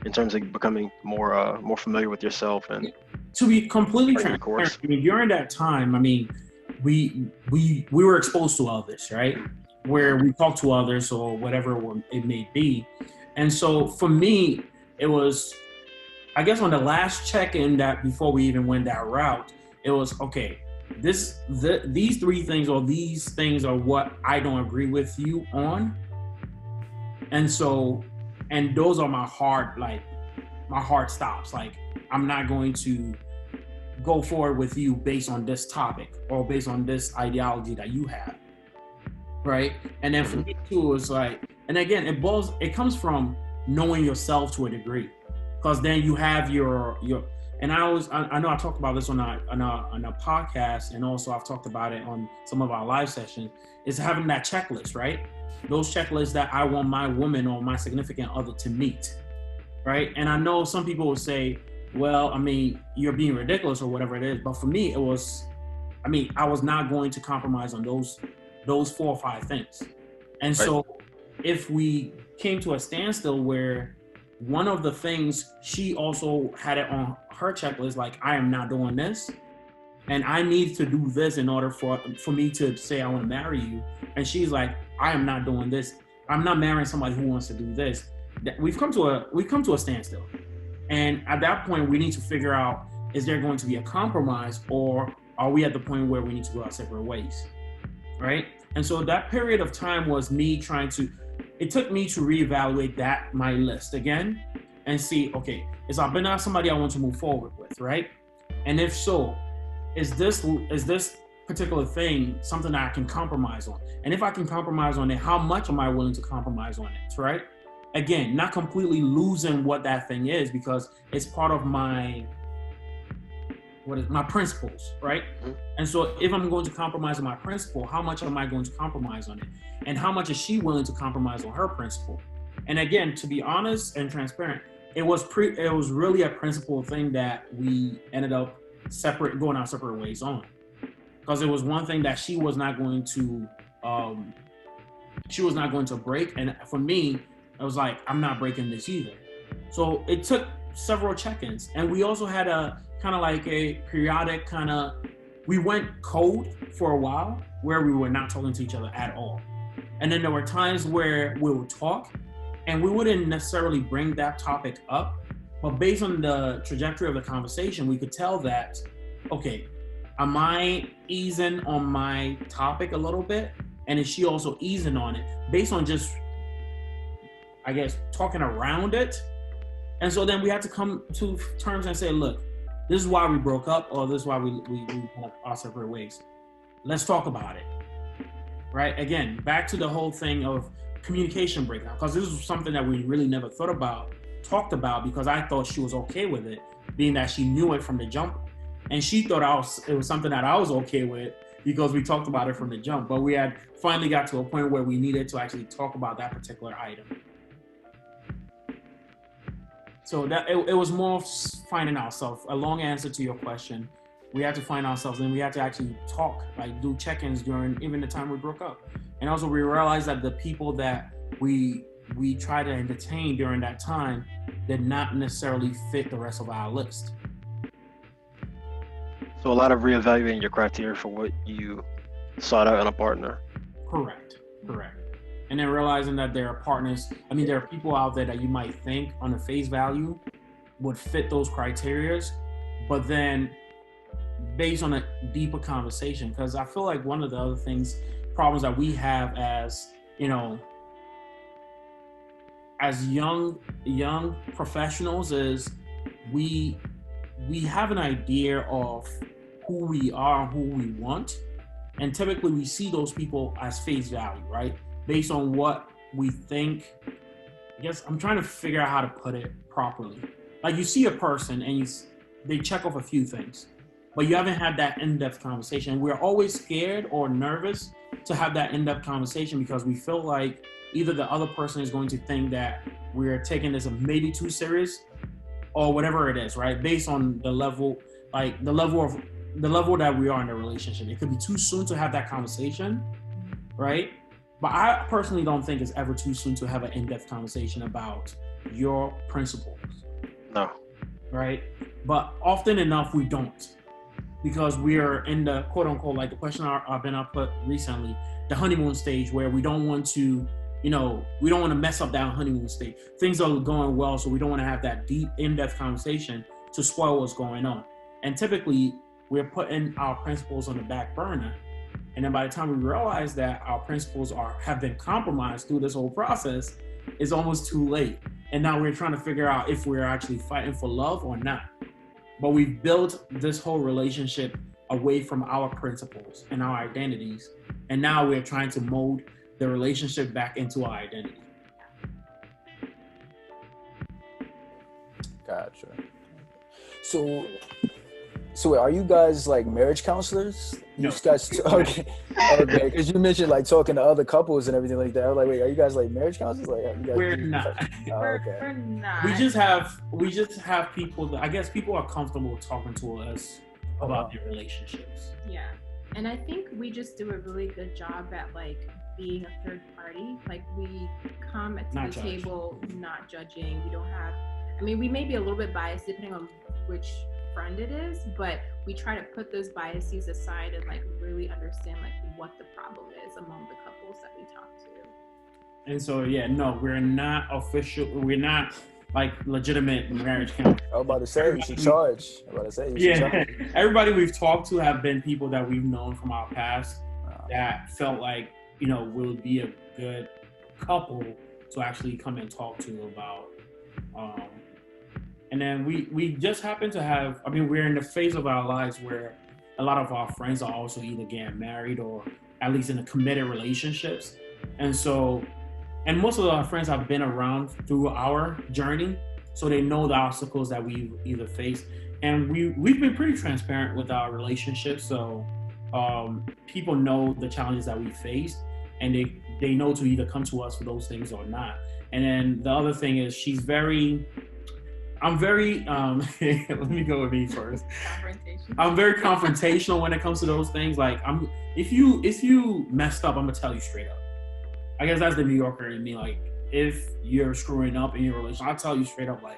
in terms of becoming more familiar with yourself? And to be completely transparent, I mean, during that time, I mean, we were exposed to others, right? Where we talked to others or whatever it may be. And so for me, it was, I guess on the last check-in that before we even went that route, it was, okay, these three things or these things are what I don't agree with you on. And so, and those are my hard stops. Like, I'm not going to go forward with you based on this topic or based on this ideology that you have. Right. And then for me too, it was like, and again, it comes from knowing yourself to a degree. Because then you have your, and I know I talked about this on a podcast, and also I've talked about it on some of our live sessions, is having that checklist, right? Those checklists that I want my woman or my significant other to meet, right? And I know some people will say, well, I mean, you're being ridiculous or whatever it is, but for me, it was, I mean, I was not going to compromise on those 4 or 5 things. And so if we came to a standstill where one of the things she also had it on her checklist, like, I am not doing this, and I need to do this in order for me to say I want to marry you. And she's like, I am not doing this. I'm not marrying somebody who wants to do this. We've come to a standstill. And at that point, we need to figure out, is there going to be a compromise, or are we at the point where we need to go our separate ways, right? And so that period of time was me it took me to reevaluate my list again and see, okay, is Abena somebody I want to move forward with, right? And if so, is this particular thing something that I can compromise on? And if I can compromise on it, how much am I willing to compromise on it, right? Again, not completely losing what that thing is, because it's part of my principles, right? And so if I'm going to compromise on my principle, how much am I going to compromise on it? And how much is she willing to compromise on her principle? And again, to be honest and transparent, it was really a principle thing that we ended up going our separate ways on. Because it was one thing that she was not going to break. And for me, I was like, I'm not breaking this either. So it took several check-ins. And we also had a kind of like a periodic we went cold for a while where we were not talking to each other at all. And then there were times where we would talk and we wouldn't necessarily bring that topic up, but based on the trajectory of the conversation, we could tell that, okay, am I easing on my topic a little bit? And is she also easing on it based on just, I guess, talking around it? And so then we had to come to terms and say, look, this is why we broke up, or this is why we went our separate ways. Let's talk about it, right? Again, back to the whole thing of communication breakdown, because this was something that we really never talked about, because I thought she was okay with it, being that she knew it from the jump. And she thought it was something that I was okay with because we talked about it from the jump, but we had finally got to a point where we needed to actually talk about that particular item. So that it was more finding ourselves. A long answer to your question. We had to find ourselves, and we had to actually talk, like do check-ins during even the time we broke up. And also we realized that the people that we tried to entertain during that time did not necessarily fit the rest of our list. So a lot of reevaluating your criteria for what you sought out in a partner. Correct. And then realizing that there are people out there that you might think on the face value would fit those criteria, but then based on a deeper conversation, because I feel like one of the other problems that we have as young professionals is we have an idea of who we are and who we want, And typically we see those people as face value, right? Based on what we think. I guess I'm trying to figure out how to put it properly. Like you see a person and they check off a few things, but you haven't had that in-depth conversation. We're always scared or nervous to have that in-depth conversation because we feel like either the other person is going to think that we're taking this maybe too serious or whatever it is, right? Based on the level that we are in the relationship. It could be too soon to have that conversation, right? But I personally don't think it's ever too soon to have an in-depth conversation about your principles. No. Right? But often enough, we don't. Because we are in the quote unquote, like the question I've been put recently, the honeymoon stage where we don't want to, we don't want to mess up that honeymoon stage. Things are going well, so we don't want to have that deep, in-depth conversation to spoil what's going on. And typically, we're putting our principles on the back burner. And then by the time we realize that our principles have been compromised through this whole process, it's almost too late. And now we're trying to figure out if we're actually fighting for love or not. But we've built this whole relationship away from our principles and our identities. And now we're trying to mold the relationship back into our identity. Gotcha. So are you guys like marriage counselors? No. You guys, okay. Because you mentioned like talking to other couples and everything like that. I was like, wait, are you guys like marriage counselors? Like, you guys We're not. Okay. We're not. We just have people that I guess people are comfortable talking to us about their relationships. Yeah. And I think we just do a really good job at like being a third party. Like we come to the table not judging. We don't have, we may be a little bit biased depending on which friend it is, but we try to put those biases aside and like really understand like what the problem is among the couples that we talk to. And so we're not official. We're not like legitimate marriage counselors. I was about to say you should charge. Everybody we've talked to have been people that we've known from our past that felt like will be a good couple to actually come and talk to about. And then we just happen to have, we're in the phase of our lives where a lot of our friends are also either getting married or at least in a committed relationships. And most of our friends have been around through our journey, so they know the obstacles that we've either faced. And we've been pretty transparent with our relationships, so people know the challenges that we faced, and they know to either come to us for those things or not. And then the other thing is I'm very, let me go with me first. I'm very confrontational when it comes to those things. Like if you messed up, I'm gonna tell you straight up. I guess that's the New Yorker in me. Like if you're screwing up in your relationship, I'll tell you straight up, like,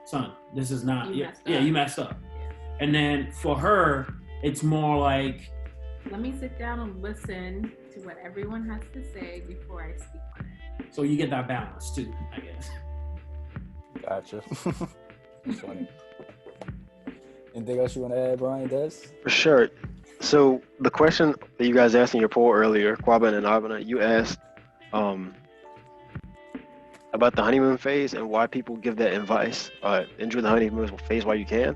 son, this is not, you messed up. Yeah. And then for her, it's more like, let me sit down and listen to what everyone has to say before I speak on it. So you get that balance too, I guess. Gotcha. That's funny. Anything else you want to add, Brian, Des? For sure. So the question that you guys asked in your poll earlier, Kwabena and Abena, you asked about the honeymoon phase and why people give that advice. Enjoy the honeymoon phase while you can.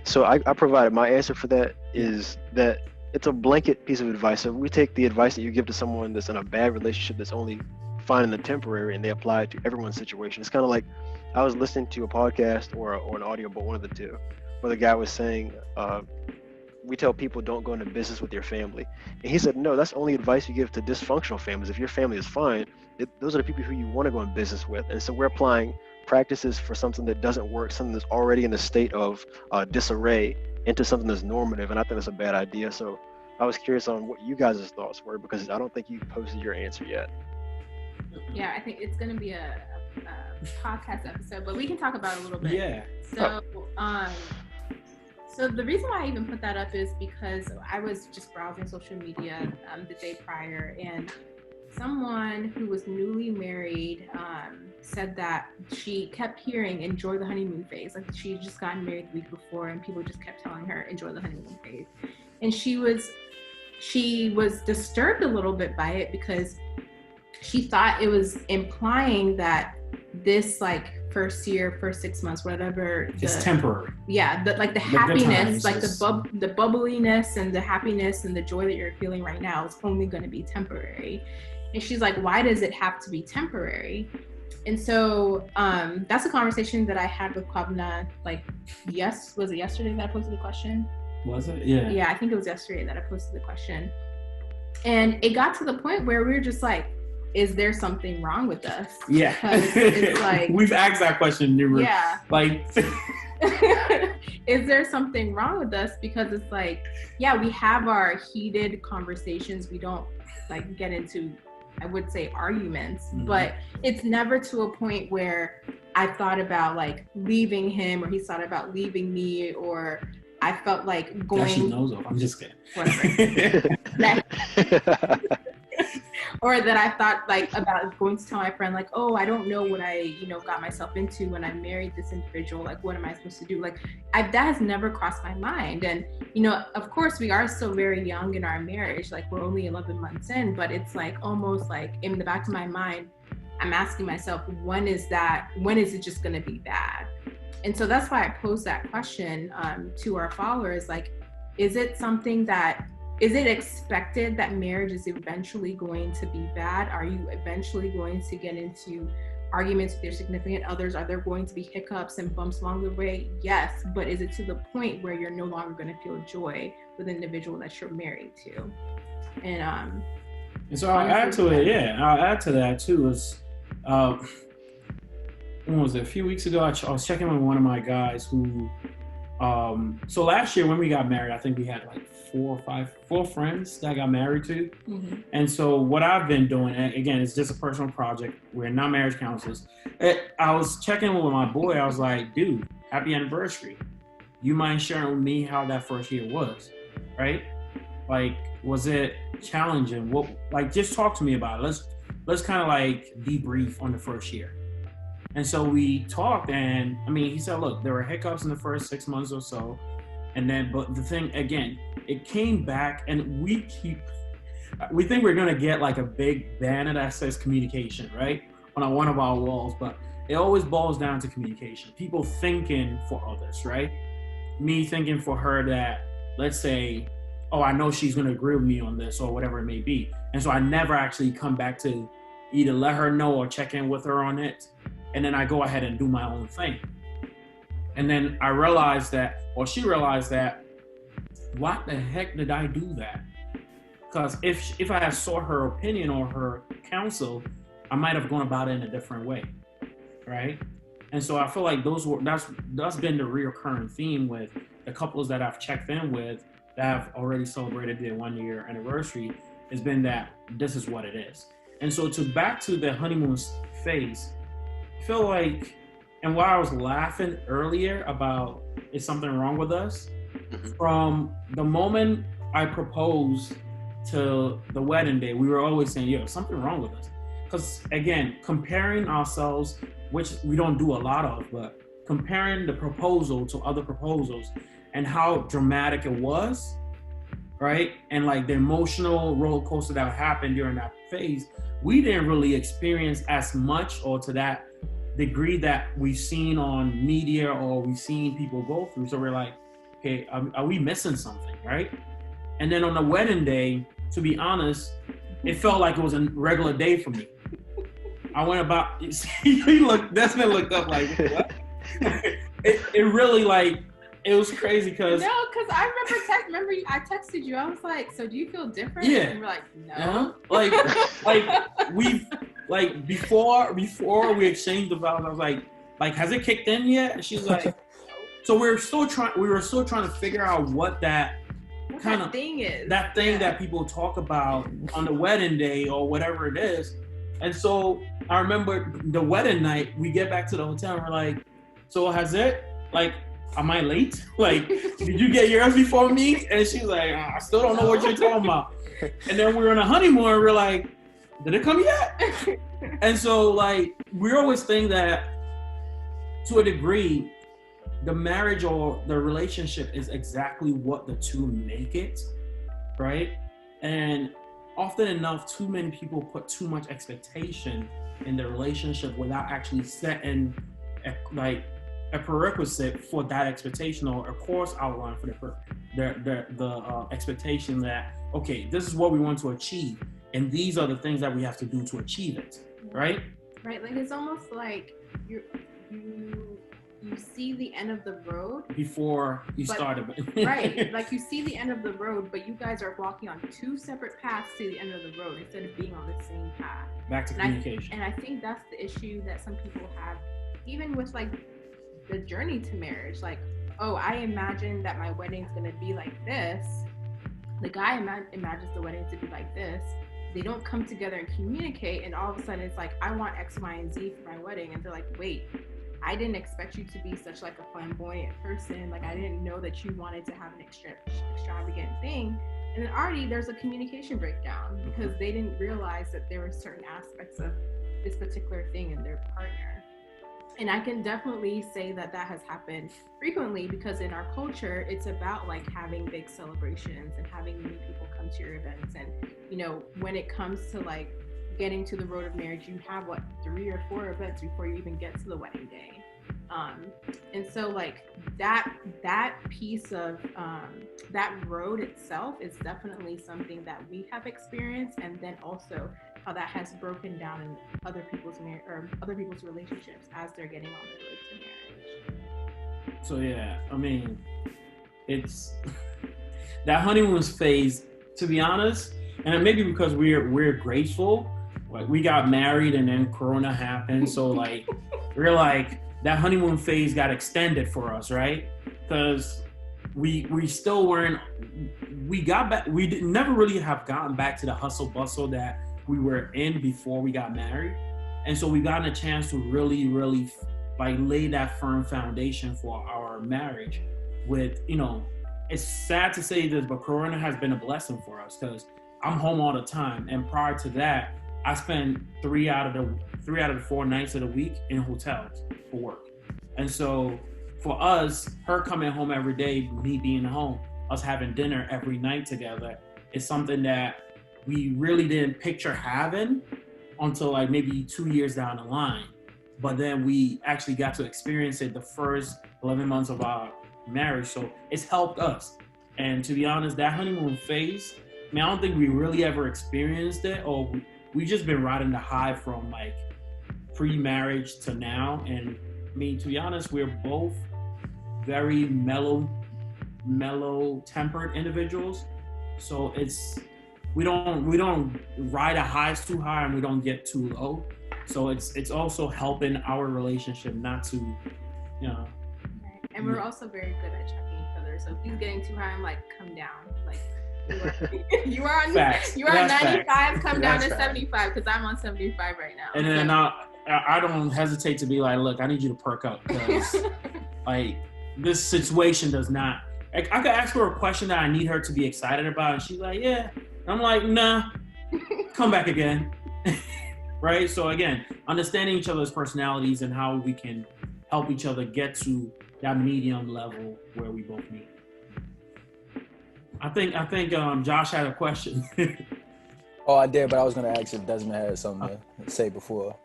So I provided my answer for that is that it's a blanket piece of advice. So we take the advice that you give to someone that's in a bad relationship that's only fine in the temporary, and they apply it to everyone's situation. It's kind of like I was listening to a podcast or an audiobook, one of the two, where the guy was saying, we tell people don't go into business with your family. And he said, no, that's only advice you give to dysfunctional families. If your family is fine, those are the people who you want to go in business with. And so we're applying practices for something that doesn't work, something that's already in a state of disarray, into something that's normative. And I think that's a bad idea. So I was curious on what you guys' thoughts were, because I don't think you posted your answer yet. Yeah, I think it's going to be a podcast episode, but we can talk about it a little bit. Yeah. So the reason why I even put that up is because I was just browsing social media the day prior, and someone who was newly married said that she kept hearing enjoy the honeymoon phase. Like she had just gotten married the week before, and people just kept telling her enjoy the honeymoon phase. And she was disturbed a little bit by it because she thought it was implying that this like first 6 months, whatever. It's temporary. Yeah, the happiness, like the bubbliness and the happiness and the joy that you're feeling right now is only going to be temporary. And she's like, why does it have to be temporary? And so that's a conversation that I had with Kwabena, like, was it yesterday that I posted the question? Was it? Yeah. Yeah, I think it was yesterday that I posted the question. And it got to the point where we were just like, is there something wrong with us? Yeah. It's like, we've asked that question numerous. Yeah. Like, is there something wrong with us? Because it's like, yeah, we have our heated conversations. We don't like get into, I would say, arguments, but it's never to a point where I thought about like leaving him, or he thought about leaving me, or I felt like going. She knows of. I'm just kidding. Whatever. Or that I thought like about going to tell my friend like, oh, I don't know what I, got myself into when I married this individual. Like, what am I supposed to do? Like, that has never crossed my mind. And, of course we are still very young in our marriage. Like, we're only 11 months in, but it's like almost like in the back of my mind, I'm asking myself, when is it just going to be bad? And so that's why I posed that question to our followers. Like, is it expected that marriage is eventually going to be bad? Are you eventually going to get into arguments with your significant others? Are there going to be hiccups and bumps along the way? Yes, but is it to the point where you're no longer going to feel joy with the individual that you're married to? And so I'll add to it. Yeah, I'll add to that too. Is when was it? A few weeks ago, I was checking with one of my guys who. So last year when we got married, I think we had like four friends that I got married to. Mm-hmm. And so what I've been doing, and again, it's just a personal project. We're not marriage counselors. I was checking with my boy. I was like, dude, happy anniversary. You mind sharing with me how that first year was, right? Like, was it challenging? Just talk to me about it. Let's kind of like debrief on the first year. And so we talked, and he said, look, there were hiccups in the first 6 months or so. And then, but the thing, again, it came back, and we think we're going to get like a big banner that says communication, right? On one of our walls, but it always boils down to communication. People thinking for others, right? Me thinking for her that, let's say, oh, I know she's going to agree with me on this or whatever it may be. And so I never actually come back to either let her know or check in with her on it. And then I go ahead and do my own thing. And then I realized that, or she realized that, what the heck did I do that? Because if I had sought her opinion or her counsel, I might have gone about it in a different way, right? And so I feel like that's been the recurring theme with the couples that I've checked in with that have already celebrated their 1 year anniversary, has been that this is what it is. And so back to the honeymoon phase, I feel like, and while I was laughing earlier about is something wrong with us, from the moment I proposed to the wedding day, we were always saying, yo, something wrong with us. Because again, comparing ourselves, which we don't do a lot of, but comparing the proposal to other proposals and how dramatic it was, right? And like the emotional roller coaster that happened during that phase, we didn't really experience as much or to that degree that we've seen on media or we've seen people go through. So we're like, okay, are we missing something, right? And then on the wedding day, to be honest, it felt like it was a regular day for me. I went about, Desmond looked up like, what? it really like, it was crazy because. No, because I remember I texted you. I was like, so do you feel different? Yeah. And you were like, no. Like before we exchanged the vows, I was like, has it kicked in yet? And she's like, so we were still trying to figure out what that kind of thing is. That thing that people talk about on the wedding day or whatever it is. And so I remember the wedding night, we get back to the hotel and we're like, so has it, like, am I late? Like, did you get yours before me? And she's like, I still don't know what you're talking about. And then we were on a honeymoon and we're like, did it come yet? And so like, we always think that to a degree, the marriage or the relationship is exactly what the two make it, right? And often enough, too many people put too much expectation in their relationship without actually setting a prerequisite for that expectation, or a course outline for the expectation that, okay, this is what we want to achieve, and these are the things that we have to do to achieve it, right? Right, like it's almost like you see the end of the road before you started. Right, like you see the end of the road, but you guys are walking on two separate paths to the end of the road instead of being on the same path. Back to communication. And I think that's the issue that some people have, even with like the journey to marriage. Like, oh, I imagine that my wedding's gonna be like this. The guy imagines the wedding to be like this. They don't come together and communicate, and all of a sudden it's like, I want X, Y, and Z for my wedding, and they're like, wait, I didn't expect you to be such like a flamboyant person. Like, I didn't know that you wanted to have an extravagant thing. And then already there's a communication breakdown because they didn't realize that there were certain aspects of this particular thing in their partner. And I can definitely say that that has happened frequently because in our culture, it's about like having big celebrations and having many people come to your events. And, you know, when it comes to like getting to the road of marriage, you have 3 or 4 events before you even get to the wedding day. And so like that piece of that road itself is definitely something that we have experienced, and then also how that has broken down in other people's other people's relationships as they're getting on the road to marriage. So yeah, I mean, it's that honeymoon phase, to be honest, and maybe because we're grateful, like we got married and then Corona happened, so like we're like, that honeymoon phase got extended for us, right? Because we still weren't, we got back, never really have gotten back to the hustle bustle that we were in before we got married. And so we gotten a chance to really, really like lay that firm foundation for our marriage with, you know, it's sad to say this, but Corona has been a blessing for us because I'm home all the time. And prior to that, I spent 3 out of the 4 nights of the week in hotels for work. And so for us, her coming home every day, me being home, us having dinner every night together is something that we really didn't picture having until like maybe 2 years down the line. But then we actually got to experience it the first 11 months of our marriage. So it's helped us. And to be honest, that honeymoon phase, I mean, I don't think we really ever experienced it, or we just been riding the high from like pre-marriage to now. And I mean, to be honest, we're both very mellow tempered individuals. So we don't ride the highs too high and we don't get too low. So it's also helping our relationship not to, you know. Right. And we're also very good at checking each other. So if he's getting too high, I'm like, come down. Like, you are on 95, facts. Come down to 75 because I'm on 75 right now. And then I don't hesitate to be like, look, I need you to perk up because like this situation does not. I could ask her a question that I need her to be excited about, and she's like, yeah. And I'm like, nah, come back again. Right? So again, understanding each other's personalities and how we can help each other get to that medium level where we both meet. I think Josh had a question. Oh, I did, but I was gonna ask if Desmond had something to say before.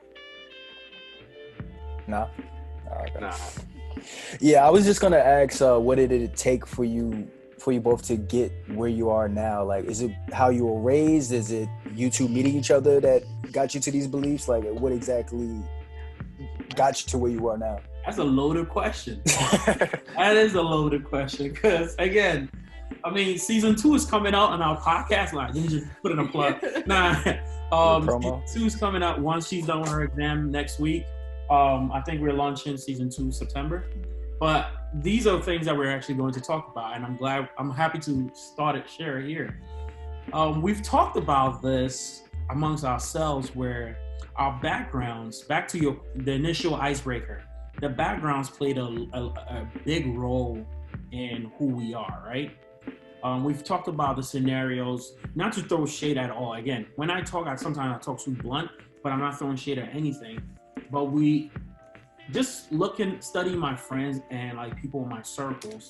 No? Okay. Nah. Yeah, I was just gonna ask, what did it take for you both to get where you are now? Like, is it how you were raised? Is it you two meeting each other that got you to these beliefs? Like, what exactly got you to where you are now? That's a loaded question. That is a loaded question because, again, I mean, season 2 is coming out on our podcast line. Let me just put in a plug. Season 2 is coming out once she's done with her exam next week. I think we're launching season 2 September. But these are things that we're actually going to talk about, and I'm happy to share it here. We've talked about this amongst ourselves where our backgrounds, back to the initial icebreaker, the backgrounds played a big role in who we are, right? We've talked about the scenarios, not to throw shade at all. Again, when I talk, sometimes I talk too blunt, but I'm not throwing shade at anything. But we just study my friends and like people in my circles.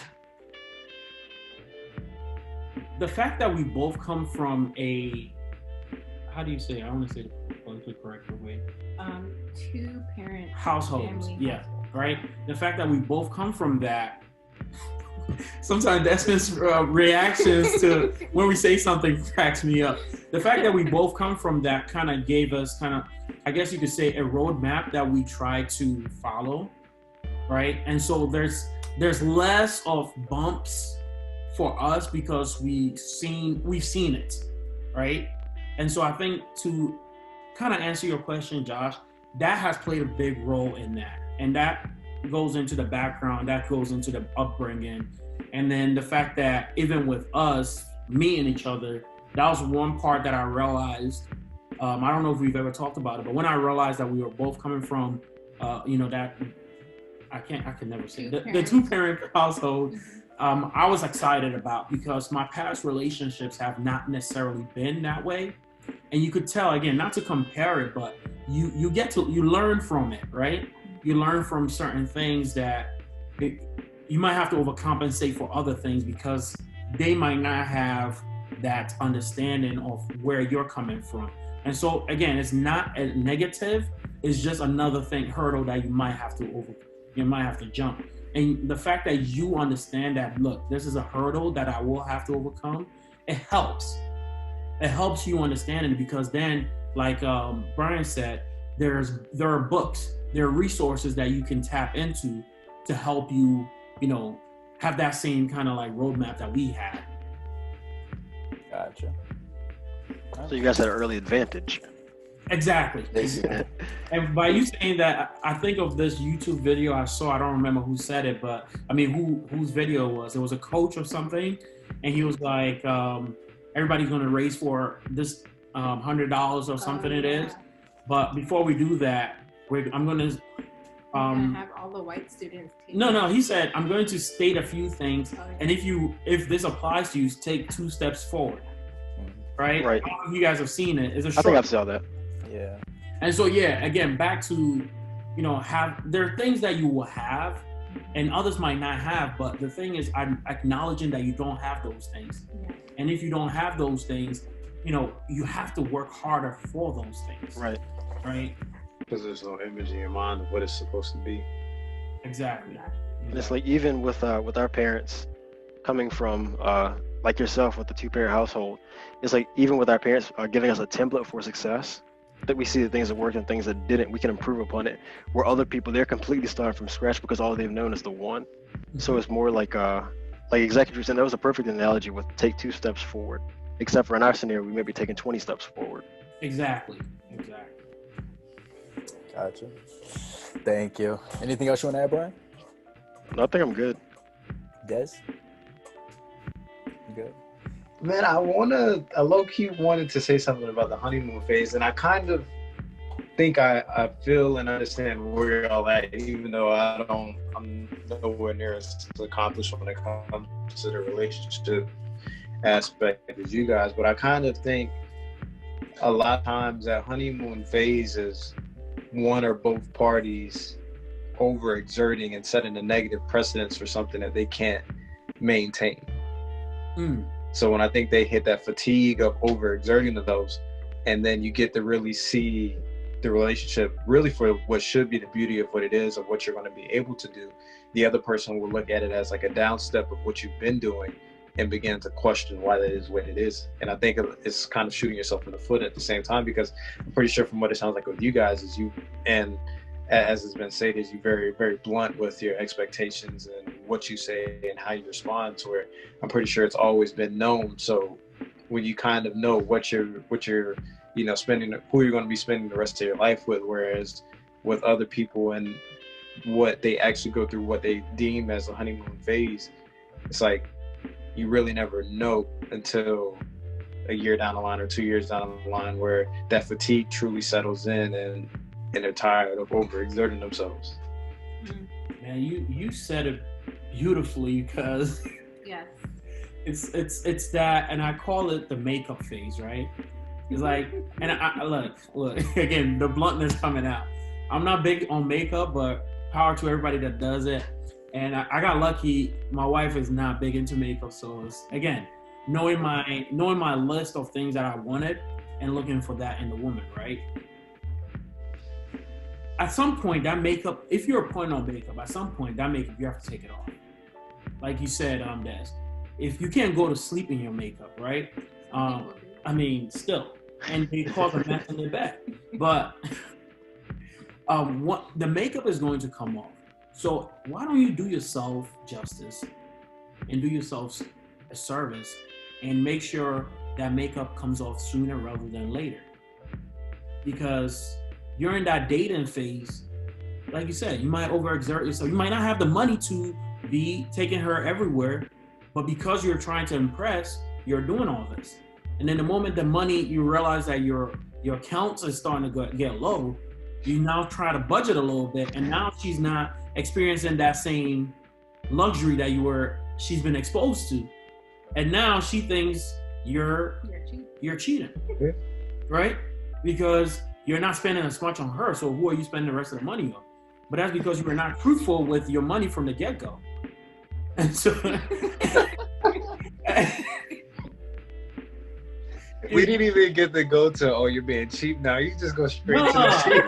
The fact that we both come from a how do you say it? I want to say the politically correct way. Two parent Households, family yeah, household. right. The fact that we both come from that. Sometimes Desmond's reactions to when we say something cracks me up. The fact that we both come from that kind of gave us kind of, I guess you could say, a roadmap that we try to follow, right? And so there's less of bumps for us because we've seen it, right? And so I think to kind of answer your question, Josh, that has played a big role in that, and that goes into the background, that goes into the upbringing. And then the fact that even with us meeting each other, that was one part that I realized. I don't know if we've ever talked about it, but when I realized that we were both coming from, that I can never say the two-parent household, I was excited about, because my past relationships have not necessarily been that way. And you could tell, again, not to compare it, but you learn from it, right? You learn from certain things that you might have to overcompensate for other things because they might not have that understanding of where you're coming from. And so again, it's not a negative, it's just another hurdle that you might have to jump. And the fact that you understand that, look, this is a hurdle that I will have to overcome, it helps. It helps you understand it, because then, like Brian said, there are books, there are resources that you can tap into to help you, have that same kind of like roadmap that we had. Gotcha. So you guys had an early advantage. Exactly. And by you saying that, I think of this YouTube video I saw. I don't remember who said it, but I mean, whose video it was. It was a coach or something, and he was like, everybody's going to raise for this $100 or something it is. But before we do that, I'm going to have all the white students take No, he said, I'm going to state a few things, and if this applies to you, take 2 steps forward. Right? I don't know if you guys have seen it. I think I've saw that. Yeah. And so, yeah, again, back to, there are things that you will have and others might not have, but the thing is, I'm acknowledging that you don't have those things. Yeah. And if you don't have those things, you have to work harder for those things. Right. Right? Because there's no image in your mind of what it's supposed to be. Exactly. It's like, even with our parents coming from, like yourself with the 2-parent household, it's like, even with our parents giving us a template for success, that we see the things that worked and things that didn't, we can improve upon it. Where other people, they're completely starting from scratch because all they've known is the one. Mm-hmm. So it's more like executives, and that was a perfect analogy with take 2 steps forward. Except for in our scenario, we may be taking 20 steps forward. Exactly. Gotcha. Thank you. Anything else you want to add, Brian? No, I think I'm good. Des? You good? Man, I low-key wanted to say something about the honeymoon phase, and I kind of think I feel and understand where y'all at, even though I'm nowhere near as accomplished when it comes to the relationship aspect as you guys, but I kind of think a lot of times that honeymoon phase is one or both parties overexerting and setting a negative precedence for something that they can't maintain. So when I think they hit that fatigue of overexerting of those, and then you get to really see the relationship really for what should be the beauty of what it is, of what you're going to be able to do, the other person will look at it as like a down step of what you've been doing and begin to question why that is what it is. And I think it's kind of shooting yourself in the foot at the same time, because I'm pretty sure from what it sounds like with you guys is you, and as has been said, is you very, very blunt with your expectations and what you say and how you respond to it. I'm pretty sure it's always been known. So when you kind of know what you're spending, who you're going to be spending the rest of your life with, whereas with other people and what they actually go through, what they deem as a honeymoon phase, it's like you really never know until a year down the line or 2 years down the line where that fatigue truly settles in and they're tired of overexerting themselves. Man, you said it beautifully, because yes, it's that, and I call it the makeup phase, right? It's like, and I look again, the bluntness coming out. I'm not big on makeup, but power to everybody that does it. And I got lucky. My wife is not big into makeup, so it's, again, knowing my list of things that I wanted, and looking for that in the woman, right? At some point, that makeup, if you're putting on makeup, at some point, that makeup, you have to take it off. Like you said, Des, if you can't go to sleep in your makeup, right? I mean, still, and they cause a mess in their bed. But what the makeup is going to come off. So why don't you do yourself justice and do yourself a service and make sure that makeup comes off sooner rather than later? Because you're in that dating phase, like you said, you might overexert yourself. You might not have the money to be taking her everywhere, but because you're trying to impress, you're doing all this. And then the moment the money, you realize that your accounts are starting to get low, you now try to budget a little bit, and now she's not experiencing that same luxury that she's been exposed to. And now she thinks you're cheating, right? Because you're not spending as much on her, so who are you spending the rest of the money on? But that's because you were not truthful with your money from the get-go. And so we didn't even get to go to, oh, you're being cheap now. You just go straight to the cheap.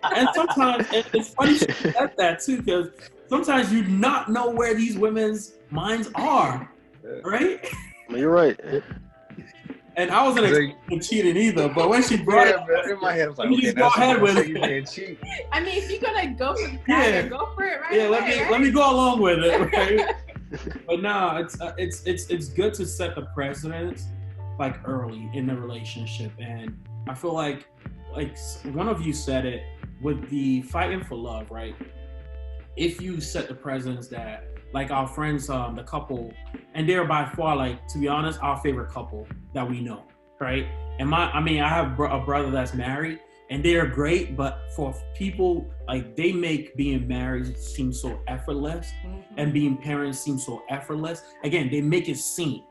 And sometimes it's funny she said that too, because sometimes you not know where these women's minds are, right? You're right. And I wasn't expecting cheating either, but when she brought it, in my head, I was like, okay, okay, go ahead with it. You being cheap. I mean, if you're gonna go for the dagger, go for it, right? Yeah, away, let me go along with it, right? But no, it's good to set the precedent like early in the relationship, and I feel like one of you said it with the fighting for love, right? If you set the precedence that, like our friends, the couple, and they're by far, like, to be honest, our favorite couple that we know, right? And I have a brother that's married, and they're great, but for people, like, they make being married seem so effortless, and being parents seem so effortless. Again, they make it seem.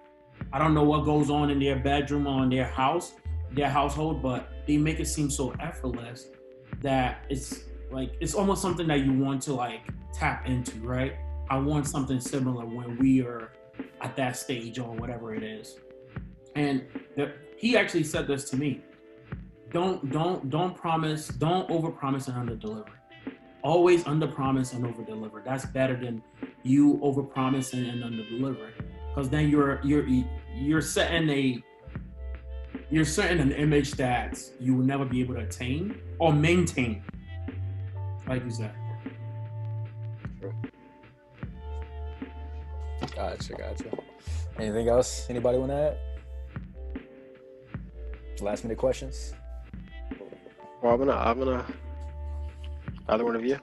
I don't know what goes on in their bedroom or in their household, but they make it seem so effortless that it's almost something that you want to like tap into, right? I want something similar when we are at that stage or whatever it is. And he actually said this to me. Don't promise, don't overpromise and underdeliver. Always underpromise and overdeliver. That's better than you overpromising and underdelivering. Because then you're setting an image that you will never be able to attain or maintain, like you said. Gotcha. Anything else? Anybody want to add? Last minute questions. Well, I'm gonna. Either one of you.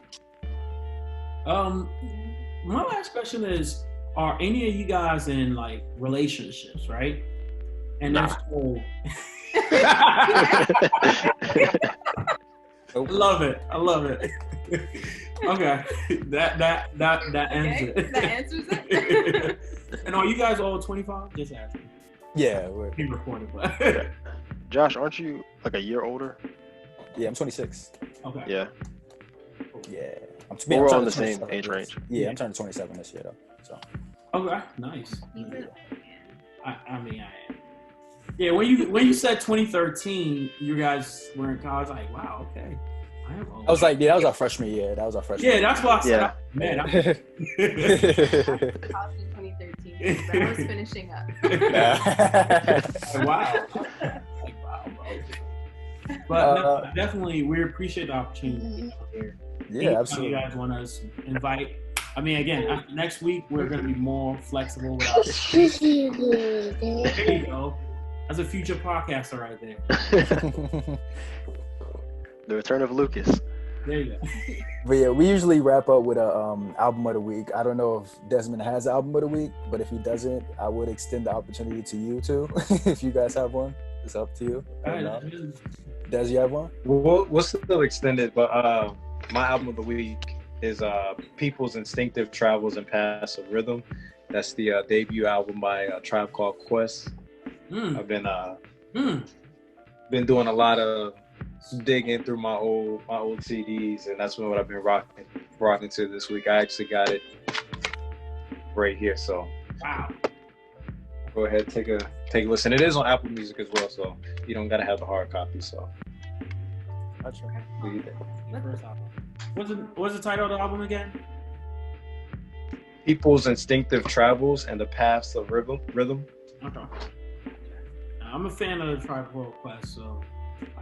My last question is: are any of you guys in like relationships, right? And that's cool. I love it. Okay, that ends it. That answers it. And are you guys all 25? Just asking. Yeah, we're being recorded, but Josh, aren't you like a year older? Yeah, I'm 26. Okay. Yeah. Yeah. We're all in the same age range. Yeah, I'm turning 27 this year though. So. Okay, nice. I mean, I am. Yeah, when you said 2013, you guys were in college. Like, wow, okay. I was like, yeah, that was our freshman year. Yeah, that's what I said. Yeah. Man, I was in 2013. I was finishing up. Wow. Like, wow, bro. But no, definitely, we appreciate the opportunity to be out here. Yeah, absolutely. You guys want us to invite? I mean, again, next week we're going to be more flexible with our. There you go. That's a future podcaster right there. The return of Lucas. There you go. But yeah, we usually wrap up with a album of the week. I don't know if Desmond has an album of the week, but if he doesn't, I would extend the opportunity to you too. If you guys have one, it's up to you. Des, you have one? We'll still extend it, but my album of the week is People's Instinctive Travels in Passive Rhythm. That's the debut album by a Tribe Called Quest. I've been doing a lot of digging through my old CDs, and that's what I've been rocking to this week. I actually got it right here. So wow, go ahead, take a listen. It is on Apple Music as well, so you don't gotta have the hard copy. So Gotcha. Your first album. What's the title of the album again? People's Instinctive Travels and the Paths of Rhythm. Okay. I'm a fan of the Tribe Called Quest, so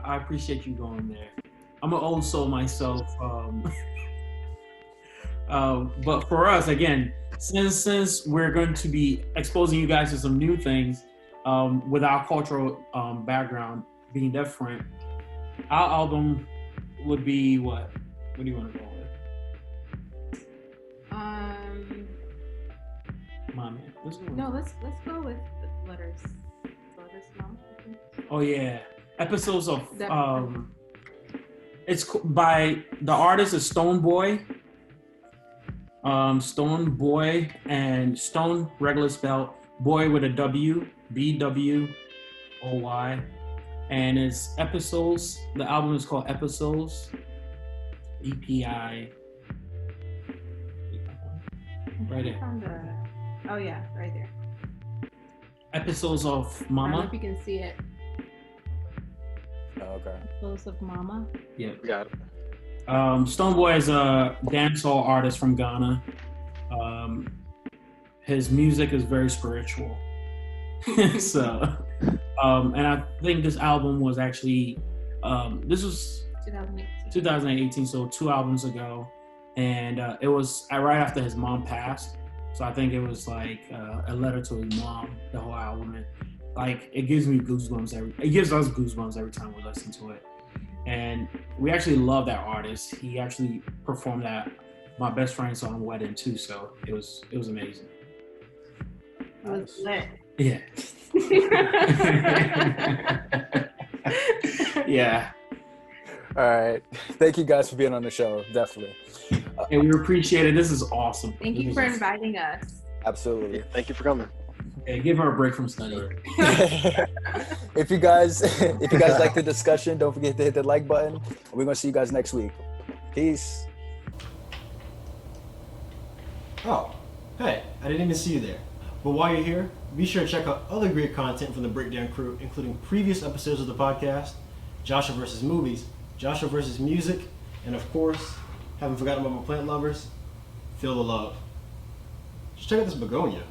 I appreciate you going there. I'm an old soul myself, but for us, again, since we're going to be exposing you guys to some new things, with our cultural background being different, our album would be what? What do you want to go with? My man. Let's go with let's go with letters. Letters, Mom. Oh yeah, episodes of it's by the artist is Stone Boy. Stone Boy and Stone regular spell boy with a W, BWOY, and it's episodes. The album is called Episodes. EPI. Right there. Oh yeah, right there. Episodes of I don't know Mama. if you can see it. Oh, okay. Episodes of Mama. Yeah. Got it. Stone Boy is a dancehall artist from Ghana. His music is very spiritual. So, and I think this album was actually, this was 2018, so 2 albums ago. And it was right after his mom passed. So I think it was like a letter to his mom, the whole album. And like, it gives me goosebumps it gives us goosebumps every time we listen to it. And we actually love that artist. He actually performed at my best friend's wedding too, so it was amazing. It was lit. Yeah. Yeah. All right. Thank you guys for being on the show. Definitely. And we appreciate it. This is awesome. Thank you for inviting us. Absolutely. Thank you for coming. Okay, give her a break from studying. If you guys like the discussion, don't forget to hit the like button. We're gonna see you guys next week. Peace. Oh, hey, I didn't even see you there. But while you're here, be sure to check out other great content from the Breakdown crew, including previous episodes of the podcast, Joshua vs. Movies, Joshua vs. Music, and of course, haven't forgotten about my plant lovers, Feel the Love. Just check out this begonia.